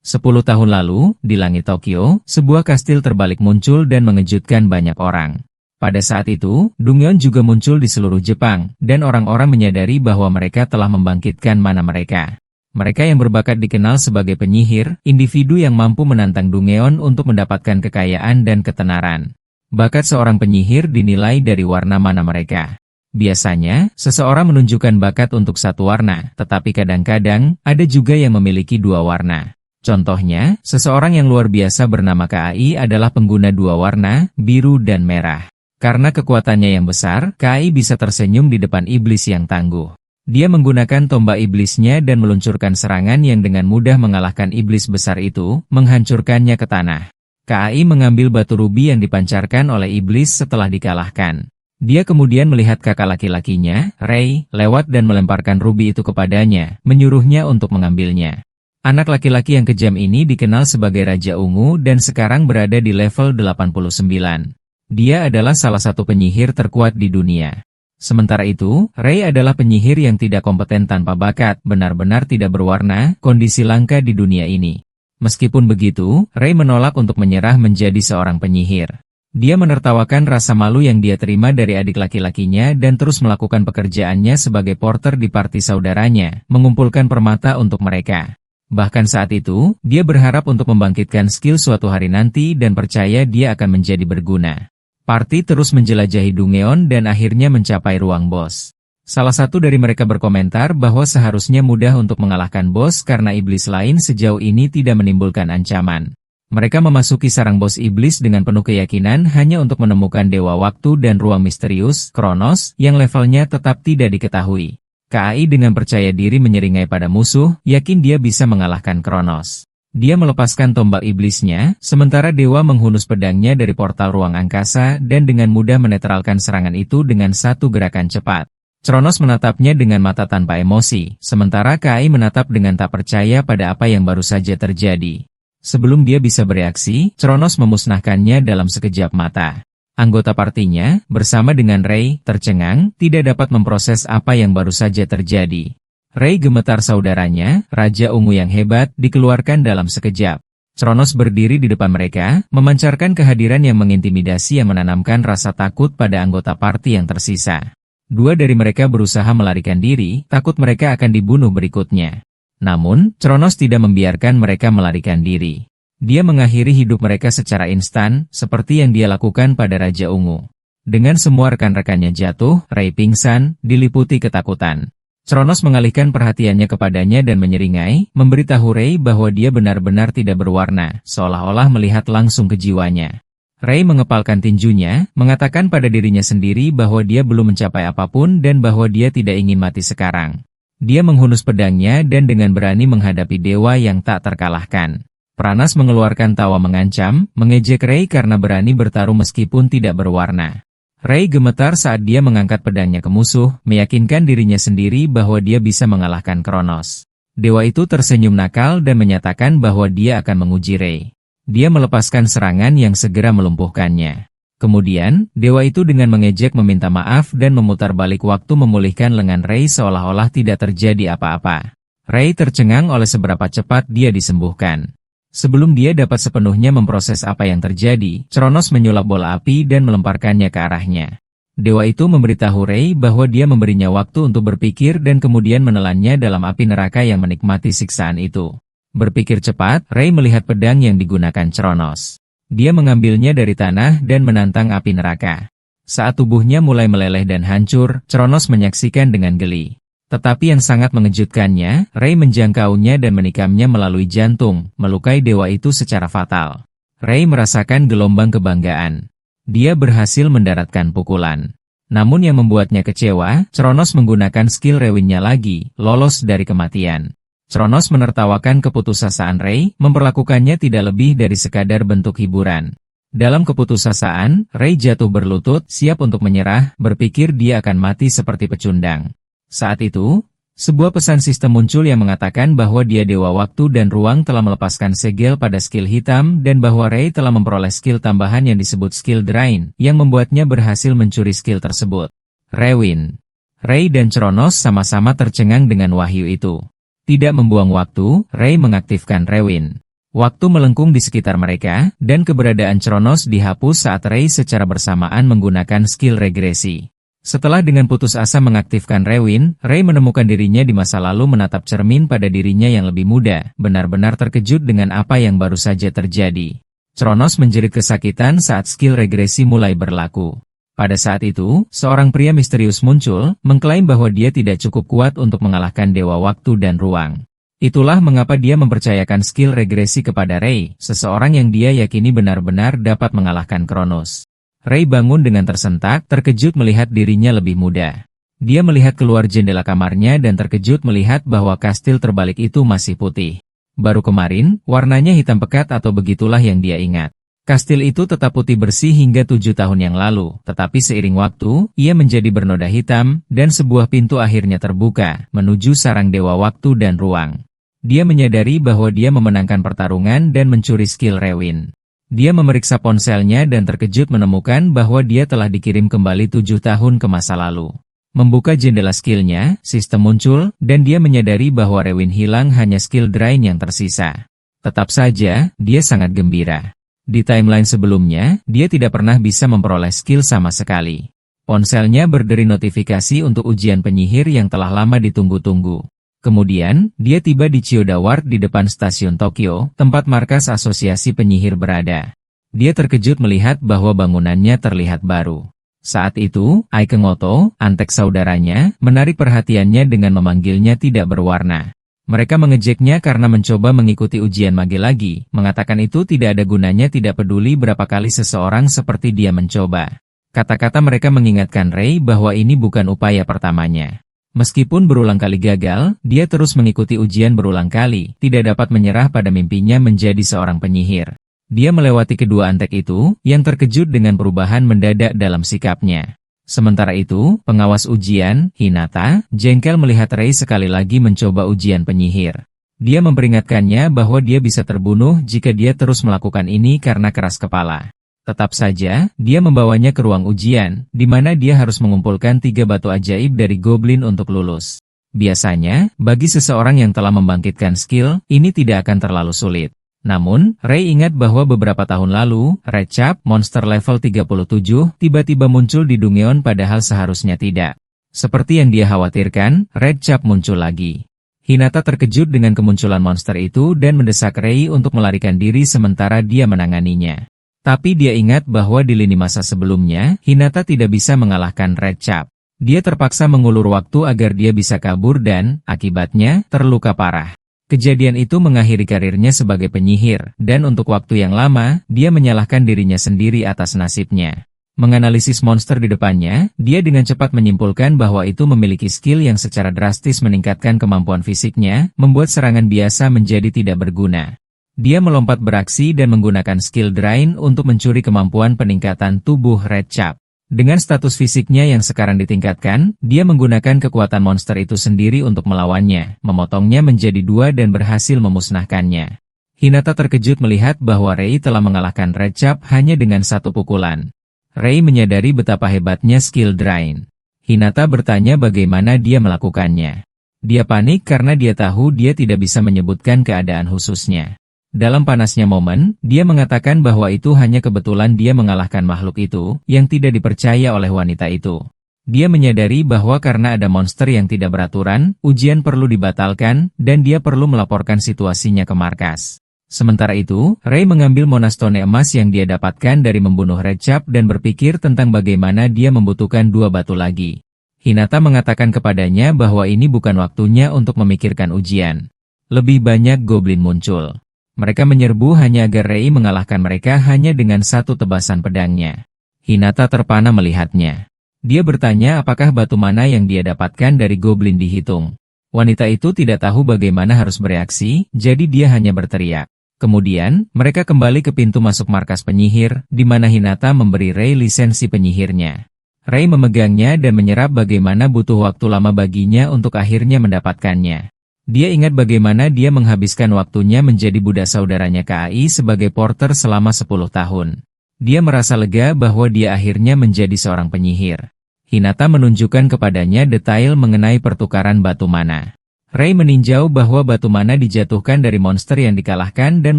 10 tahun lalu, di langit Tokyo, sebuah kastil terbalik muncul dan mengejutkan banyak orang. Pada saat itu, Dongyeon juga muncul di seluruh Jepang, dan orang-orang menyadari bahwa mereka telah membangkitkan mana mereka. Mereka yang berbakat dikenal sebagai penyihir, individu yang mampu menantang Dongyeon untuk mendapatkan kekayaan dan ketenaran. Bakat seorang penyihir dinilai dari warna mana mereka. Biasanya, seseorang menunjukkan bakat untuk satu warna, tetapi kadang-kadang, ada juga yang memiliki dua warna. Contohnya, seseorang yang luar biasa bernama KAI adalah pengguna dua warna, biru dan merah. Karena kekuatannya yang besar, KAI bisa tersenyum di depan iblis yang tangguh. Dia menggunakan tombak iblisnya dan meluncurkan serangan yang dengan mudah mengalahkan iblis besar itu, menghancurkannya ke tanah. KAI mengambil batu rubi yang dipancarkan oleh iblis setelah dikalahkan. Dia kemudian melihat kakak laki-lakinya, Rei, lewat dan melemparkan rubi itu kepadanya, menyuruhnya untuk mengambilnya. Anak laki-laki yang kejam ini dikenal sebagai Raja Ungu dan sekarang berada di level 89. Dia adalah salah satu penyihir terkuat di dunia. Sementara itu, Rei adalah penyihir yang tidak kompeten tanpa bakat, benar-benar tidak berwarna, kondisi langka di dunia ini. Meskipun begitu, Rei menolak untuk menyerah menjadi seorang penyihir. Dia menertawakan rasa malu yang dia terima dari adik laki-lakinya dan terus melakukan pekerjaannya sebagai porter di parti saudaranya, mengumpulkan permata untuk mereka. Bahkan saat itu, dia berharap untuk membangkitkan skill suatu hari nanti dan percaya dia akan menjadi berguna. Parti terus menjelajahi Dongyeon dan akhirnya mencapai ruang bos. Salah satu dari mereka berkomentar bahwa seharusnya mudah untuk mengalahkan bos karena iblis lain sejauh ini tidak menimbulkan ancaman. Mereka memasuki sarang bos iblis dengan penuh keyakinan hanya untuk menemukan dewa waktu dan ruang misterius, Kronos, yang levelnya tetap tidak diketahui. KAI dengan percaya diri menyeringai pada musuh, yakin dia bisa mengalahkan Kronos. Dia melepaskan tombak iblisnya, sementara dewa menghunus pedangnya dari portal ruang angkasa dan dengan mudah menetralkan serangan itu dengan satu gerakan cepat. Kronos menatapnya dengan mata tanpa emosi, sementara KAI menatap dengan tak percaya pada apa yang baru saja terjadi. Sebelum dia bisa bereaksi, Kronos memusnahkannya dalam sekejap mata. Anggota partinya, bersama dengan Rei, tercengang, tidak dapat memproses apa yang baru saja terjadi. Rei gemetar saudaranya, Raja Ungu yang hebat, dikeluarkan dalam sekejap. Kronos berdiri di depan mereka, memancarkan kehadiran yang mengintimidasi yang menanamkan rasa takut pada anggota parti yang tersisa. Dua dari mereka berusaha melarikan diri, takut mereka akan dibunuh berikutnya. Namun, Kronos tidak membiarkan mereka melarikan diri. Dia mengakhiri hidup mereka secara instan, seperti yang dia lakukan pada Raja Ungu. Dengan semua rekan-rekannya jatuh, Rei pingsan, diliputi ketakutan. Kronos mengalihkan perhatiannya kepadanya dan menyeringai, memberitahu Rei bahwa dia benar-benar tidak berwarna, seolah-olah melihat langsung ke jiwanya. Rei mengepalkan tinjunya, mengatakan pada dirinya sendiri bahwa dia belum mencapai apapun dan bahwa dia tidak ingin mati sekarang. Dia menghunus pedangnya dan dengan berani menghadapi dewa yang tak terkalahkan. Pranas mengeluarkan tawa mengancam, mengejek Rei karena berani bertarung meskipun tidak berwarna. Rei gemetar saat dia mengangkat pedangnya ke musuh, meyakinkan dirinya sendiri bahwa dia bisa mengalahkan Kronos. Dewa itu tersenyum nakal dan menyatakan bahwa dia akan menguji Rei. Dia melepaskan serangan yang segera melumpuhkannya. Kemudian, dewa itu dengan mengejek meminta maaf dan memutar balik waktu memulihkan lengan Rei seolah-olah tidak terjadi apa-apa. Rei tercengang oleh seberapa cepat dia disembuhkan. Sebelum dia dapat sepenuhnya memproses apa yang terjadi, Kronos menyulap bola api dan melemparkannya ke arahnya. Dewa itu memberitahu Rei bahwa dia memberinya waktu untuk berpikir dan kemudian menelannya dalam api neraka yang menikmati siksaan itu. Berpikir cepat, Rei melihat pedang yang digunakan Kronos. Dia mengambilnya dari tanah dan menantang api neraka. Saat tubuhnya mulai meleleh dan hancur, Kronos menyaksikan dengan geli. Tetapi yang sangat mengejutkannya, Rei menjangkaunya dan menikamnya melalui jantung, melukai dewa itu secara fatal. Rei merasakan gelombang kebanggaan. Dia berhasil mendaratkan pukulan. Namun yang membuatnya kecewa, Kronos menggunakan skill Rewinnya lagi, lolos dari kematian. Kronos menertawakan keputusasaan Rei, memperlakukannya tidak lebih dari sekadar bentuk hiburan. Dalam keputusasaan, Rei jatuh berlutut, siap untuk menyerah, berpikir dia akan mati seperti pecundang. Saat itu, sebuah pesan sistem muncul yang mengatakan bahwa dia dewa waktu dan ruang telah melepaskan segel pada skill hitam dan bahwa Rei telah memperoleh skill tambahan yang disebut skill Drain, yang membuatnya berhasil mencuri skill tersebut. Rewin. Rei dan Kronos sama-sama tercengang dengan wahyu itu. Tidak membuang waktu, Rei mengaktifkan Rewin. Waktu melengkung di sekitar mereka, dan keberadaan Chronos dihapus saat Ray secara bersamaan menggunakan skill regresi. Setelah dengan putus asa mengaktifkan Rewind, Ray menemukan dirinya di masa lalu menatap cermin pada dirinya yang lebih muda, benar-benar terkejut dengan apa yang baru saja terjadi. Chronos menjerit kesakitan saat skill regresi mulai berlaku. Pada saat itu, seorang pria misterius muncul, mengklaim bahwa dia tidak cukup kuat untuk mengalahkan Dewa Waktu dan Ruang. Itulah mengapa dia mempercayakan skill regresi kepada Ray, seseorang yang dia yakini benar-benar dapat mengalahkan Chronos. Ray bangun dengan tersentak, terkejut melihat dirinya lebih muda. Dia melihat keluar jendela kamarnya dan terkejut melihat bahwa kastil terbalik itu masih putih. Baru kemarin, warnanya hitam pekat atau begitulah yang dia ingat. Kastil itu tetap putih bersih hingga 7 tahun yang lalu, tetapi seiring waktu, ia menjadi bernoda hitam, dan sebuah pintu akhirnya terbuka, menuju sarang Dewa Waktu dan Ruang. Dia menyadari bahwa dia memenangkan pertarungan dan mencuri skill Rewind. Dia memeriksa ponselnya dan terkejut menemukan bahwa dia telah dikirim kembali 7 tahun ke masa lalu. Membuka jendela skillnya, sistem muncul, dan dia menyadari bahwa Rewind hilang hanya skill Drain yang tersisa. Tetap saja, dia sangat gembira. Di timeline sebelumnya, dia tidak pernah bisa memperoleh skill sama sekali. Ponselnya berderi notifikasi untuk ujian penyihir yang telah lama ditunggu-tunggu. Kemudian, dia tiba di Chiyoda Ward di depan stasiun Tokyo, tempat markas asosiasi penyihir berada. Dia terkejut melihat bahwa bangunannya terlihat baru. Saat itu, Aikeng Oto, antek saudaranya, menarik perhatiannya dengan memanggilnya tidak berwarna. Mereka mengejeknya karena mencoba mengikuti ujian mage lagi, mengatakan itu tidak ada gunanya tidak peduli berapa kali seseorang seperti dia mencoba. Kata-kata mereka mengingatkan Ray bahwa ini bukan upaya pertamanya. Meskipun berulang kali gagal, dia terus mengikuti ujian berulang kali, tidak dapat menyerah pada mimpinya menjadi seorang penyihir. Dia melewati kedua antek itu, yang terkejut dengan perubahan mendadak dalam sikapnya. Sementara itu, pengawas ujian, Hinata, jengkel melihat Ray sekali lagi mencoba ujian penyihir. Dia memperingatkannya bahwa dia bisa terbunuh jika dia terus melakukan ini karena keras kepala. Tetap saja, dia membawanya ke ruang ujian, di mana dia harus mengumpulkan 3 batu ajaib dari goblin untuk lulus. Biasanya, bagi seseorang yang telah membangkitkan skill, ini tidak akan terlalu sulit. Namun, Ray ingat bahwa beberapa tahun lalu, Recap, monster level 37, tiba-tiba muncul di Dungeon padahal seharusnya tidak. Seperti yang dia khawatirkan, Recap muncul lagi. Hinata terkejut dengan kemunculan monster itu dan mendesak Ray untuk melarikan diri sementara dia menanganinya. Tapi dia ingat bahwa di lini masa sebelumnya, Hinata tidak bisa mengalahkan Recap. Dia terpaksa mengulur waktu agar dia bisa kabur dan, akibatnya, terluka parah. Kejadian itu mengakhiri karirnya sebagai penyihir, dan untuk waktu yang lama, dia menyalahkan dirinya sendiri atas nasibnya. Menganalisis monster di depannya, dia dengan cepat menyimpulkan bahwa itu memiliki skill yang secara drastis meningkatkan kemampuan fisiknya, membuat serangan biasa menjadi tidak berguna. Dia melompat beraksi dan menggunakan skill Drain untuk mencuri kemampuan peningkatan tubuh Recap. Dengan status fisiknya yang sekarang ditingkatkan, dia menggunakan kekuatan monster itu sendiri untuk melawannya, memotongnya menjadi 2 dan berhasil memusnahkannya. Hinata terkejut melihat bahwa Ray telah mengalahkan Recap hanya dengan 1 pukulan. Ray menyadari betapa hebatnya skill Drain. Hinata bertanya bagaimana dia melakukannya. Dia panik karena dia tahu dia tidak bisa menyebutkan keadaan khususnya. Dalam panasnya momen, dia mengatakan bahwa itu hanya kebetulan dia mengalahkan makhluk itu, yang tidak dipercaya oleh wanita itu. Dia menyadari bahwa karena ada monster yang tidak beraturan, ujian perlu dibatalkan, dan dia perlu melaporkan situasinya ke markas. Sementara itu, Ray mengambil monastone emas yang dia dapatkan dari membunuh Recap dan berpikir tentang bagaimana dia membutuhkan 2 batu lagi. Hinata mengatakan kepadanya bahwa ini bukan waktunya untuk memikirkan ujian. Lebih banyak goblin muncul. Mereka menyerbu hanya agar Ray mengalahkan mereka hanya dengan 1 tebasan pedangnya. Hinata terpana melihatnya. Dia bertanya apakah batu mana yang dia dapatkan dari goblin dihitung. Wanita itu tidak tahu bagaimana harus bereaksi, jadi dia hanya berteriak. Kemudian, mereka kembali ke pintu masuk markas penyihir, di mana Hinata memberi Ray lisensi penyihirnya. Ray memegangnya dan menyerap bagaimana butuh waktu lama baginya untuk akhirnya mendapatkannya. Dia ingat bagaimana dia menghabiskan waktunya menjadi budak saudaranya KAI sebagai porter selama 10 tahun. Dia merasa lega bahwa dia akhirnya menjadi seorang penyihir. Hinata menunjukkan kepadanya detail mengenai pertukaran batu mana. Ray meninjau bahwa batu mana dijatuhkan dari monster yang dikalahkan dan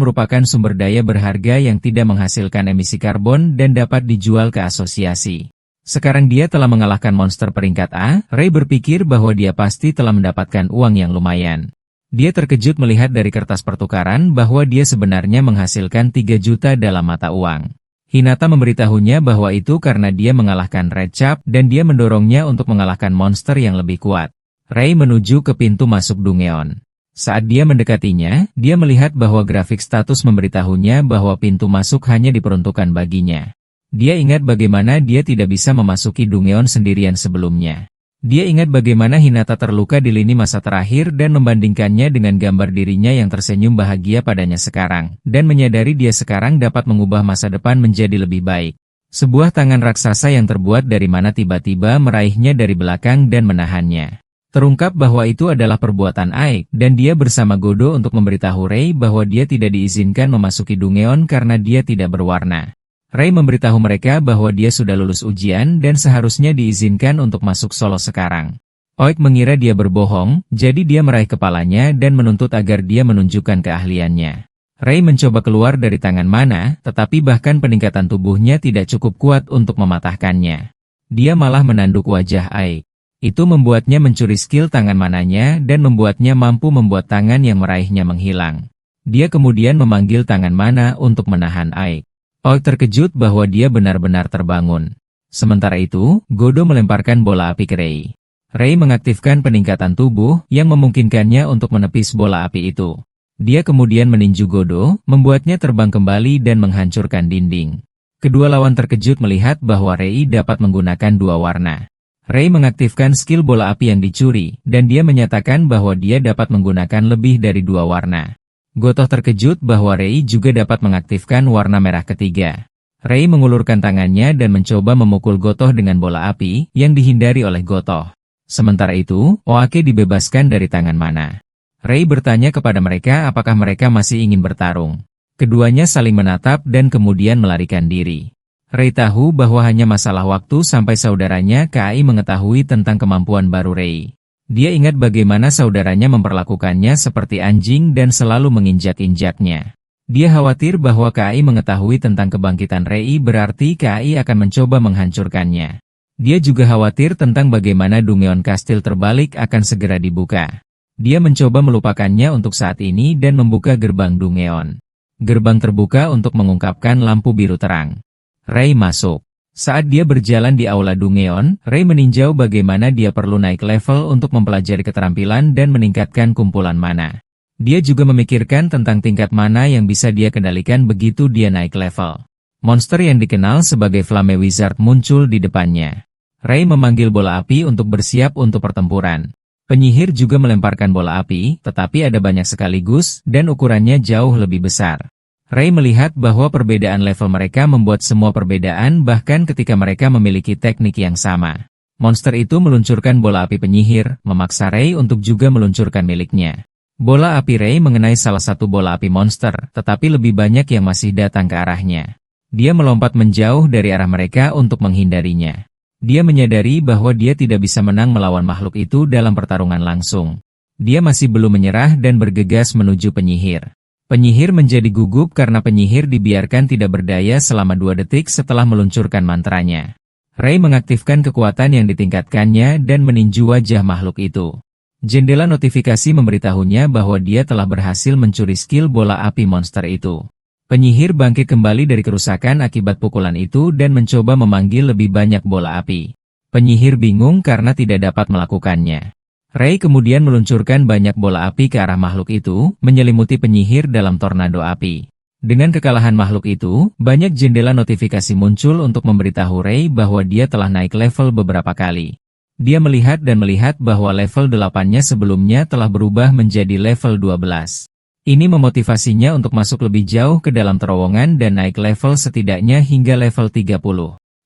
merupakan sumber daya berharga yang tidak menghasilkan emisi karbon dan dapat dijual ke asosiasi. Sekarang dia telah mengalahkan monster peringkat A, Ray berpikir bahwa dia pasti telah mendapatkan uang yang lumayan. Dia terkejut melihat dari kertas pertukaran bahwa dia sebenarnya menghasilkan 3 juta dalam mata uang. Hinata memberitahunya bahwa itu karena dia mengalahkan Red Cap dan dia mendorongnya untuk mengalahkan monster yang lebih kuat. Ray menuju ke pintu masuk Dungeon. Saat dia mendekatinya, dia melihat bahwa grafik status memberitahunya bahwa pintu masuk hanya diperuntukkan baginya. Dia ingat bagaimana dia tidak bisa memasuki Dungeon sendirian sebelumnya. Dia ingat bagaimana Hinata terluka di lini masa terakhir dan membandingkannya dengan gambar dirinya yang tersenyum bahagia padanya sekarang, dan menyadari dia sekarang dapat mengubah masa depan menjadi lebih baik. Sebuah tangan raksasa yang terbuat dari mana tiba-tiba meraihnya dari belakang dan menahannya. Terungkap bahwa itu adalah perbuatan Aek, dan dia bersama Godo untuk memberitahu Ray bahwa dia tidak diizinkan memasuki Dungeon karena dia tidak berwarna. Ray memberitahu mereka bahwa dia sudah lulus ujian dan seharusnya diizinkan untuk masuk solo sekarang. Aek mengira dia berbohong, jadi dia meraih kepalanya dan menuntut agar dia menunjukkan keahliannya. Ray mencoba keluar dari tangan mana, tetapi bahkan peningkatan tubuhnya tidak cukup kuat untuk mematahkannya. Dia malah menanduk wajah Aek. Itu membuatnya mencuri skill tangan mananya dan membuatnya mampu membuat tangan yang meraihnya menghilang. Dia kemudian memanggil tangan mana untuk menahan Aek. Aek terkejut bahwa dia benar-benar terbangun. Sementara itu, Godo melemparkan bola api ke Ray. Ray mengaktifkan peningkatan tubuh yang memungkinkannya untuk menepis bola api itu. Dia kemudian meninju Godo, membuatnya terbang kembali dan menghancurkan dinding. Kedua lawan terkejut melihat bahwa Ray dapat menggunakan 2 warna. Ray mengaktifkan skill bola api yang dicuri, dan dia menyatakan bahwa dia dapat menggunakan lebih dari 2 warna. Gotoh terkejut bahwa Ray juga dapat mengaktifkan warna merah ketiga. Ray mengulurkan tangannya dan mencoba memukul Gotoh dengan bola api, yang dihindari oleh Gotoh. Sementara itu, Oake dibebaskan dari tangan mana. Ray bertanya kepada mereka apakah mereka masih ingin bertarung. Keduanya saling menatap dan kemudian melarikan diri. Ray tahu bahwa hanya masalah waktu sampai saudaranya Kai mengetahui tentang kemampuan baru Ray. Dia ingat bagaimana saudaranya memperlakukannya seperti anjing dan selalu menginjak-injaknya. Dia khawatir bahwa Kai mengetahui tentang kebangkitan Ray berarti Kai akan mencoba menghancurkannya. Dia juga khawatir tentang bagaimana Dungeon Kastil terbalik akan segera dibuka. Dia mencoba melupakannya untuk saat ini dan membuka gerbang Dungeon. Gerbang terbuka untuk mengungkapkan lampu biru terang. Ray masuk. Saat dia berjalan di aula Dungeon, Ray meninjau bagaimana dia perlu naik level untuk mempelajari keterampilan dan meningkatkan kumpulan mana. Dia juga memikirkan tentang tingkat mana yang bisa dia kendalikan begitu dia naik level. Monster yang dikenal sebagai Flame Wizard muncul di depannya. Ray memanggil bola api untuk bersiap untuk pertempuran. Penyihir juga melemparkan bola api, tetapi ada banyak sekaligus dan ukurannya jauh lebih besar. Ray melihat bahwa perbedaan level mereka membuat semua perbedaan bahkan ketika mereka memiliki teknik yang sama. Monster itu meluncurkan bola api penyihir, memaksa Ray untuk juga meluncurkan miliknya. Bola api Ray mengenai salah satu bola api monster, tetapi lebih banyak yang masih datang ke arahnya. Dia melompat menjauh dari arah mereka untuk menghindarinya. Dia menyadari bahwa dia tidak bisa menang melawan makhluk itu dalam pertarungan langsung. Dia masih belum menyerah dan bergegas menuju penyihir. Penyihir menjadi gugup karena penyihir dibiarkan tidak berdaya selama 2 detik setelah meluncurkan mantranya. Ray mengaktifkan kekuatan yang ditingkatkannya dan meninju wajah makhluk itu. Jendela notifikasi memberitahunya bahwa dia telah berhasil mencuri skill bola api monster itu. Penyihir bangkit kembali dari kerusakan akibat pukulan itu dan mencoba memanggil lebih banyak bola api. Penyihir bingung karena tidak dapat melakukannya. Ray kemudian meluncurkan banyak bola api ke arah makhluk itu, menyelimuti penyihir dalam tornado api. Dengan kekalahan makhluk itu, banyak jendela notifikasi muncul untuk memberitahu Ray bahwa dia telah naik level beberapa kali. Dia melihat bahwa level 8-nya sebelumnya telah berubah menjadi level 12. Ini memotivasinya untuk masuk lebih jauh ke dalam terowongan dan naik level setidaknya hingga level 30.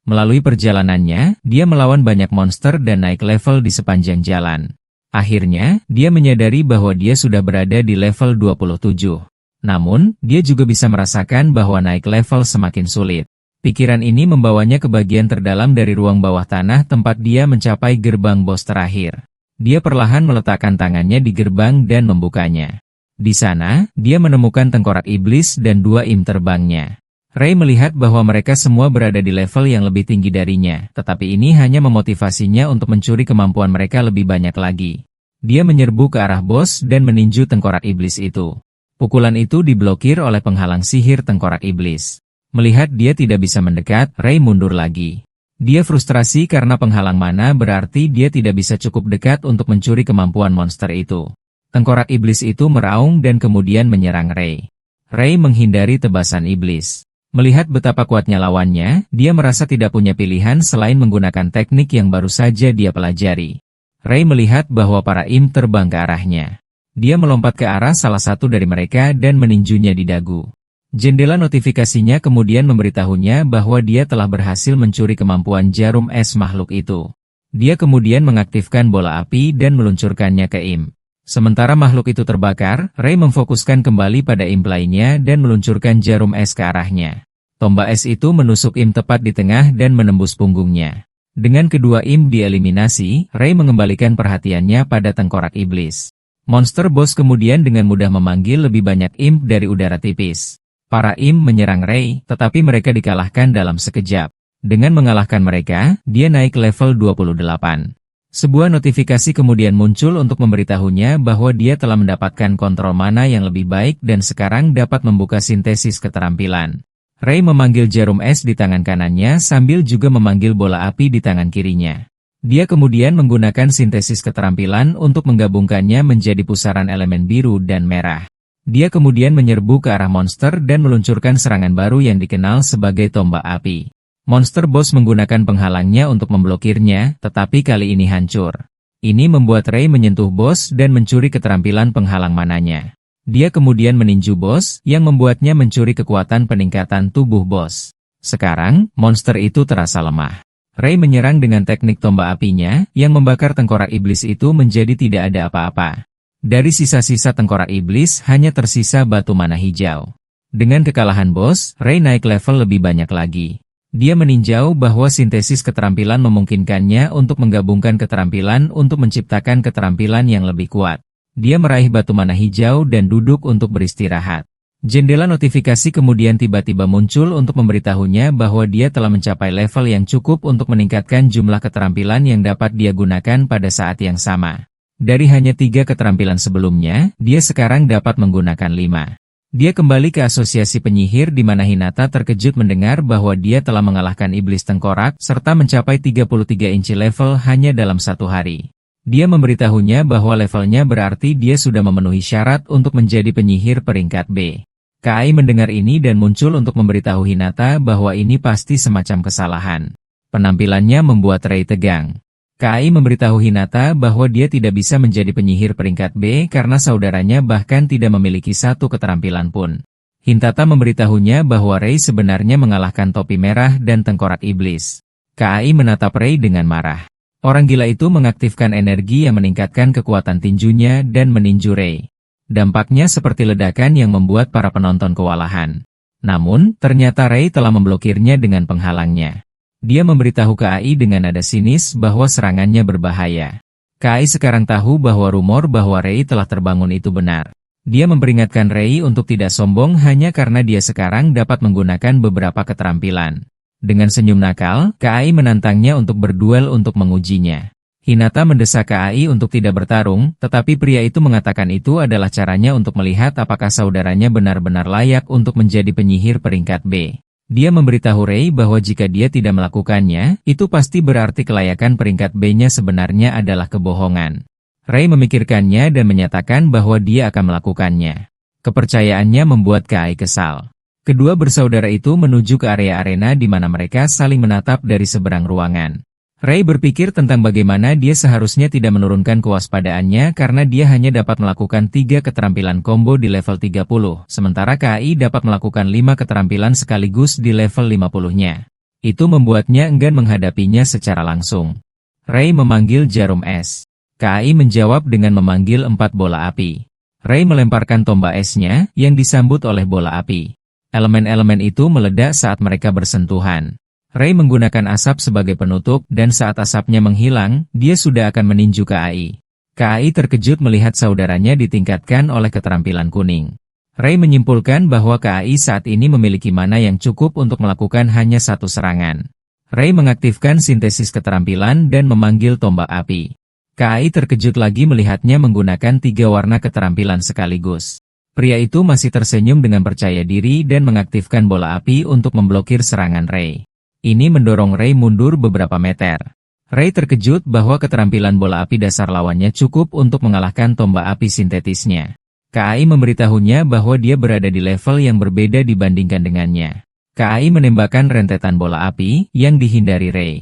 Melalui perjalanannya, dia melawan banyak monster dan naik level di sepanjang jalan. Akhirnya, dia menyadari bahwa dia sudah berada di level 27. Namun, dia juga bisa merasakan bahwa naik level semakin sulit. Pikiran ini membawanya ke bagian terdalam dari ruang bawah tanah tempat dia mencapai gerbang bos terakhir. Dia perlahan meletakkan tangannya di gerbang dan membukanya. Di sana, dia menemukan tengkorak iblis dan 2 im terbangnya. Ray melihat bahwa mereka semua berada di level yang lebih tinggi darinya, tetapi ini hanya memotivasinya untuk mencuri kemampuan mereka lebih banyak lagi. Dia menyerbu ke arah bos dan meninju tengkorak iblis itu. Pukulan itu diblokir oleh penghalang sihir tengkorak iblis. Melihat dia tidak bisa mendekat, Ray mundur lagi. Dia frustrasi karena penghalang mana berarti dia tidak bisa cukup dekat untuk mencuri kemampuan monster itu. Tengkorak iblis itu meraung dan kemudian menyerang Ray. Ray menghindari tebasan iblis. Melihat betapa kuatnya lawannya, dia merasa tidak punya pilihan selain menggunakan teknik yang baru saja dia pelajari. Ray melihat bahwa para im terbang ke arahnya. Dia melompat ke arah salah satu dari mereka dan meninjunya di dagu. Jendela notifikasinya kemudian memberitahunya bahwa dia telah berhasil mencuri kemampuan jarum es makhluk itu. Dia kemudian mengaktifkan bola api dan meluncurkannya ke im. Sementara makhluk itu terbakar, Ray memfokuskan kembali pada im lainnya dan meluncurkan jarum es ke arahnya. Tombak es itu menusuk im tepat di tengah dan menembus punggungnya. Dengan kedua im dieliminasi, Ray mengembalikan perhatiannya pada tengkorak iblis. Monster bos kemudian dengan mudah memanggil lebih banyak imp dari udara tipis. Para imp menyerang Ray, tetapi mereka dikalahkan dalam sekejap. Dengan mengalahkan mereka, dia naik level 28. Sebuah notifikasi kemudian muncul untuk memberitahunya bahwa dia telah mendapatkan kontrol mana yang lebih baik dan sekarang dapat membuka sintesis keterampilan. Ray memanggil jarum es di tangan kanannya sambil juga memanggil bola api di tangan kirinya. Dia kemudian menggunakan sintesis keterampilan untuk menggabungkannya menjadi pusaran elemen biru dan merah. Dia kemudian menyerbu ke arah monster dan meluncurkan serangan baru yang dikenal sebagai tombak api. Monster bos menggunakan penghalangnya untuk memblokirnya, tetapi kali ini hancur. Ini membuat Ray menyentuh bos dan mencuri keterampilan penghalang mananya. Dia kemudian meninju bos, yang membuatnya mencuri kekuatan peningkatan tubuh bos. Sekarang, monster itu terasa lemah. Ray menyerang dengan teknik tombak apinya, yang membakar tengkorak iblis itu menjadi tidak ada apa-apa. Dari sisa-sisa tengkorak iblis, hanya tersisa batu mana hijau. Dengan kekalahan bos, Ray naik level lebih banyak lagi. Dia meninjau bahwa sintesis keterampilan memungkinkannya untuk menggabungkan keterampilan untuk menciptakan keterampilan yang lebih kuat. Dia meraih batu mana hijau dan duduk untuk beristirahat. Jendela notifikasi kemudian tiba-tiba muncul untuk memberitahunya bahwa dia telah mencapai level yang cukup untuk meningkatkan jumlah keterampilan yang dapat dia gunakan pada saat yang sama. Dari hanya 3 keterampilan sebelumnya, dia sekarang dapat menggunakan 5. Dia kembali ke asosiasi penyihir di mana Hinata terkejut mendengar bahwa dia telah mengalahkan iblis tengkorak serta mencapai 33 inci level hanya dalam 1 hari. Dia memberitahunya bahwa levelnya berarti dia sudah memenuhi syarat untuk menjadi penyihir peringkat B. Kai mendengar ini dan muncul untuk memberitahu Hinata bahwa ini pasti semacam kesalahan. Penampilannya membuat Ray tegang. Kai memberitahu Hinata bahwa dia tidak bisa menjadi penyihir peringkat B karena saudaranya bahkan tidak memiliki 1 keterampilan pun. Hinata memberitahunya bahwa Ray sebenarnya mengalahkan topi merah dan tengkorak iblis. Kai menatap Ray dengan marah. Orang gila itu mengaktifkan energi yang meningkatkan kekuatan tinjunya dan meninju Ray. Dampaknya seperti ledakan yang membuat para penonton kewalahan. Namun, ternyata Ray telah memblokirnya dengan penghalangnya. Dia memberitahu Kai dengan nada sinis bahwa serangannya berbahaya. Kai sekarang tahu bahwa rumor bahwa Ray telah terbangun itu benar. Dia memperingatkan Ray untuk tidak sombong hanya karena dia sekarang dapat menggunakan beberapa keterampilan. Dengan senyum nakal, Kai menantangnya untuk berduel untuk mengujinya. Hinata mendesak Kai untuk tidak bertarung, tetapi pria itu mengatakan itu adalah caranya untuk melihat apakah saudaranya benar-benar layak untuk menjadi penyihir peringkat B. Dia memberitahu Ray bahwa jika dia tidak melakukannya, itu pasti berarti kelayakan peringkat B-nya sebenarnya adalah kebohongan. Ray memikirkannya dan menyatakan bahwa dia akan melakukannya. Kepercayaannya membuat Kai kesal. Kedua bersaudara itu menuju ke area arena di mana mereka saling menatap dari seberang ruangan. Ray berpikir tentang bagaimana dia seharusnya tidak menurunkan kewaspadaannya karena dia hanya dapat melakukan 3 keterampilan combo di level 30, sementara Kai dapat melakukan 5 keterampilan sekaligus di level 50-nya. Itu membuatnya enggan menghadapinya secara langsung. Ray memanggil jarum es. Kai menjawab dengan memanggil 4 bola api. Ray melemparkan tombak esnya, yang disambut oleh bola api. Elemen-elemen itu meledak saat mereka bersentuhan. Ray menggunakan asap sebagai penutup dan saat asapnya menghilang, dia sudah akan meninju Kai. KAI terkejut melihat saudaranya ditingkatkan oleh keterampilan kuning. Ray menyimpulkan bahwa KAI saat ini memiliki mana yang cukup untuk melakukan hanya satu serangan. Ray mengaktifkan sintesis keterampilan dan memanggil tombak api. KAI terkejut lagi melihatnya menggunakan 3 warna keterampilan sekaligus. Pria itu masih tersenyum dengan percaya diri dan mengaktifkan bola api untuk memblokir serangan Ray. Ini mendorong Ray mundur beberapa meter. Ray terkejut bahwa keterampilan bola api dasar lawannya cukup untuk mengalahkan tombak api sintetisnya. KAI memberitahunya bahwa dia berada di level yang berbeda dibandingkan dengannya. KAI menembakkan rentetan bola api yang dihindari Ray.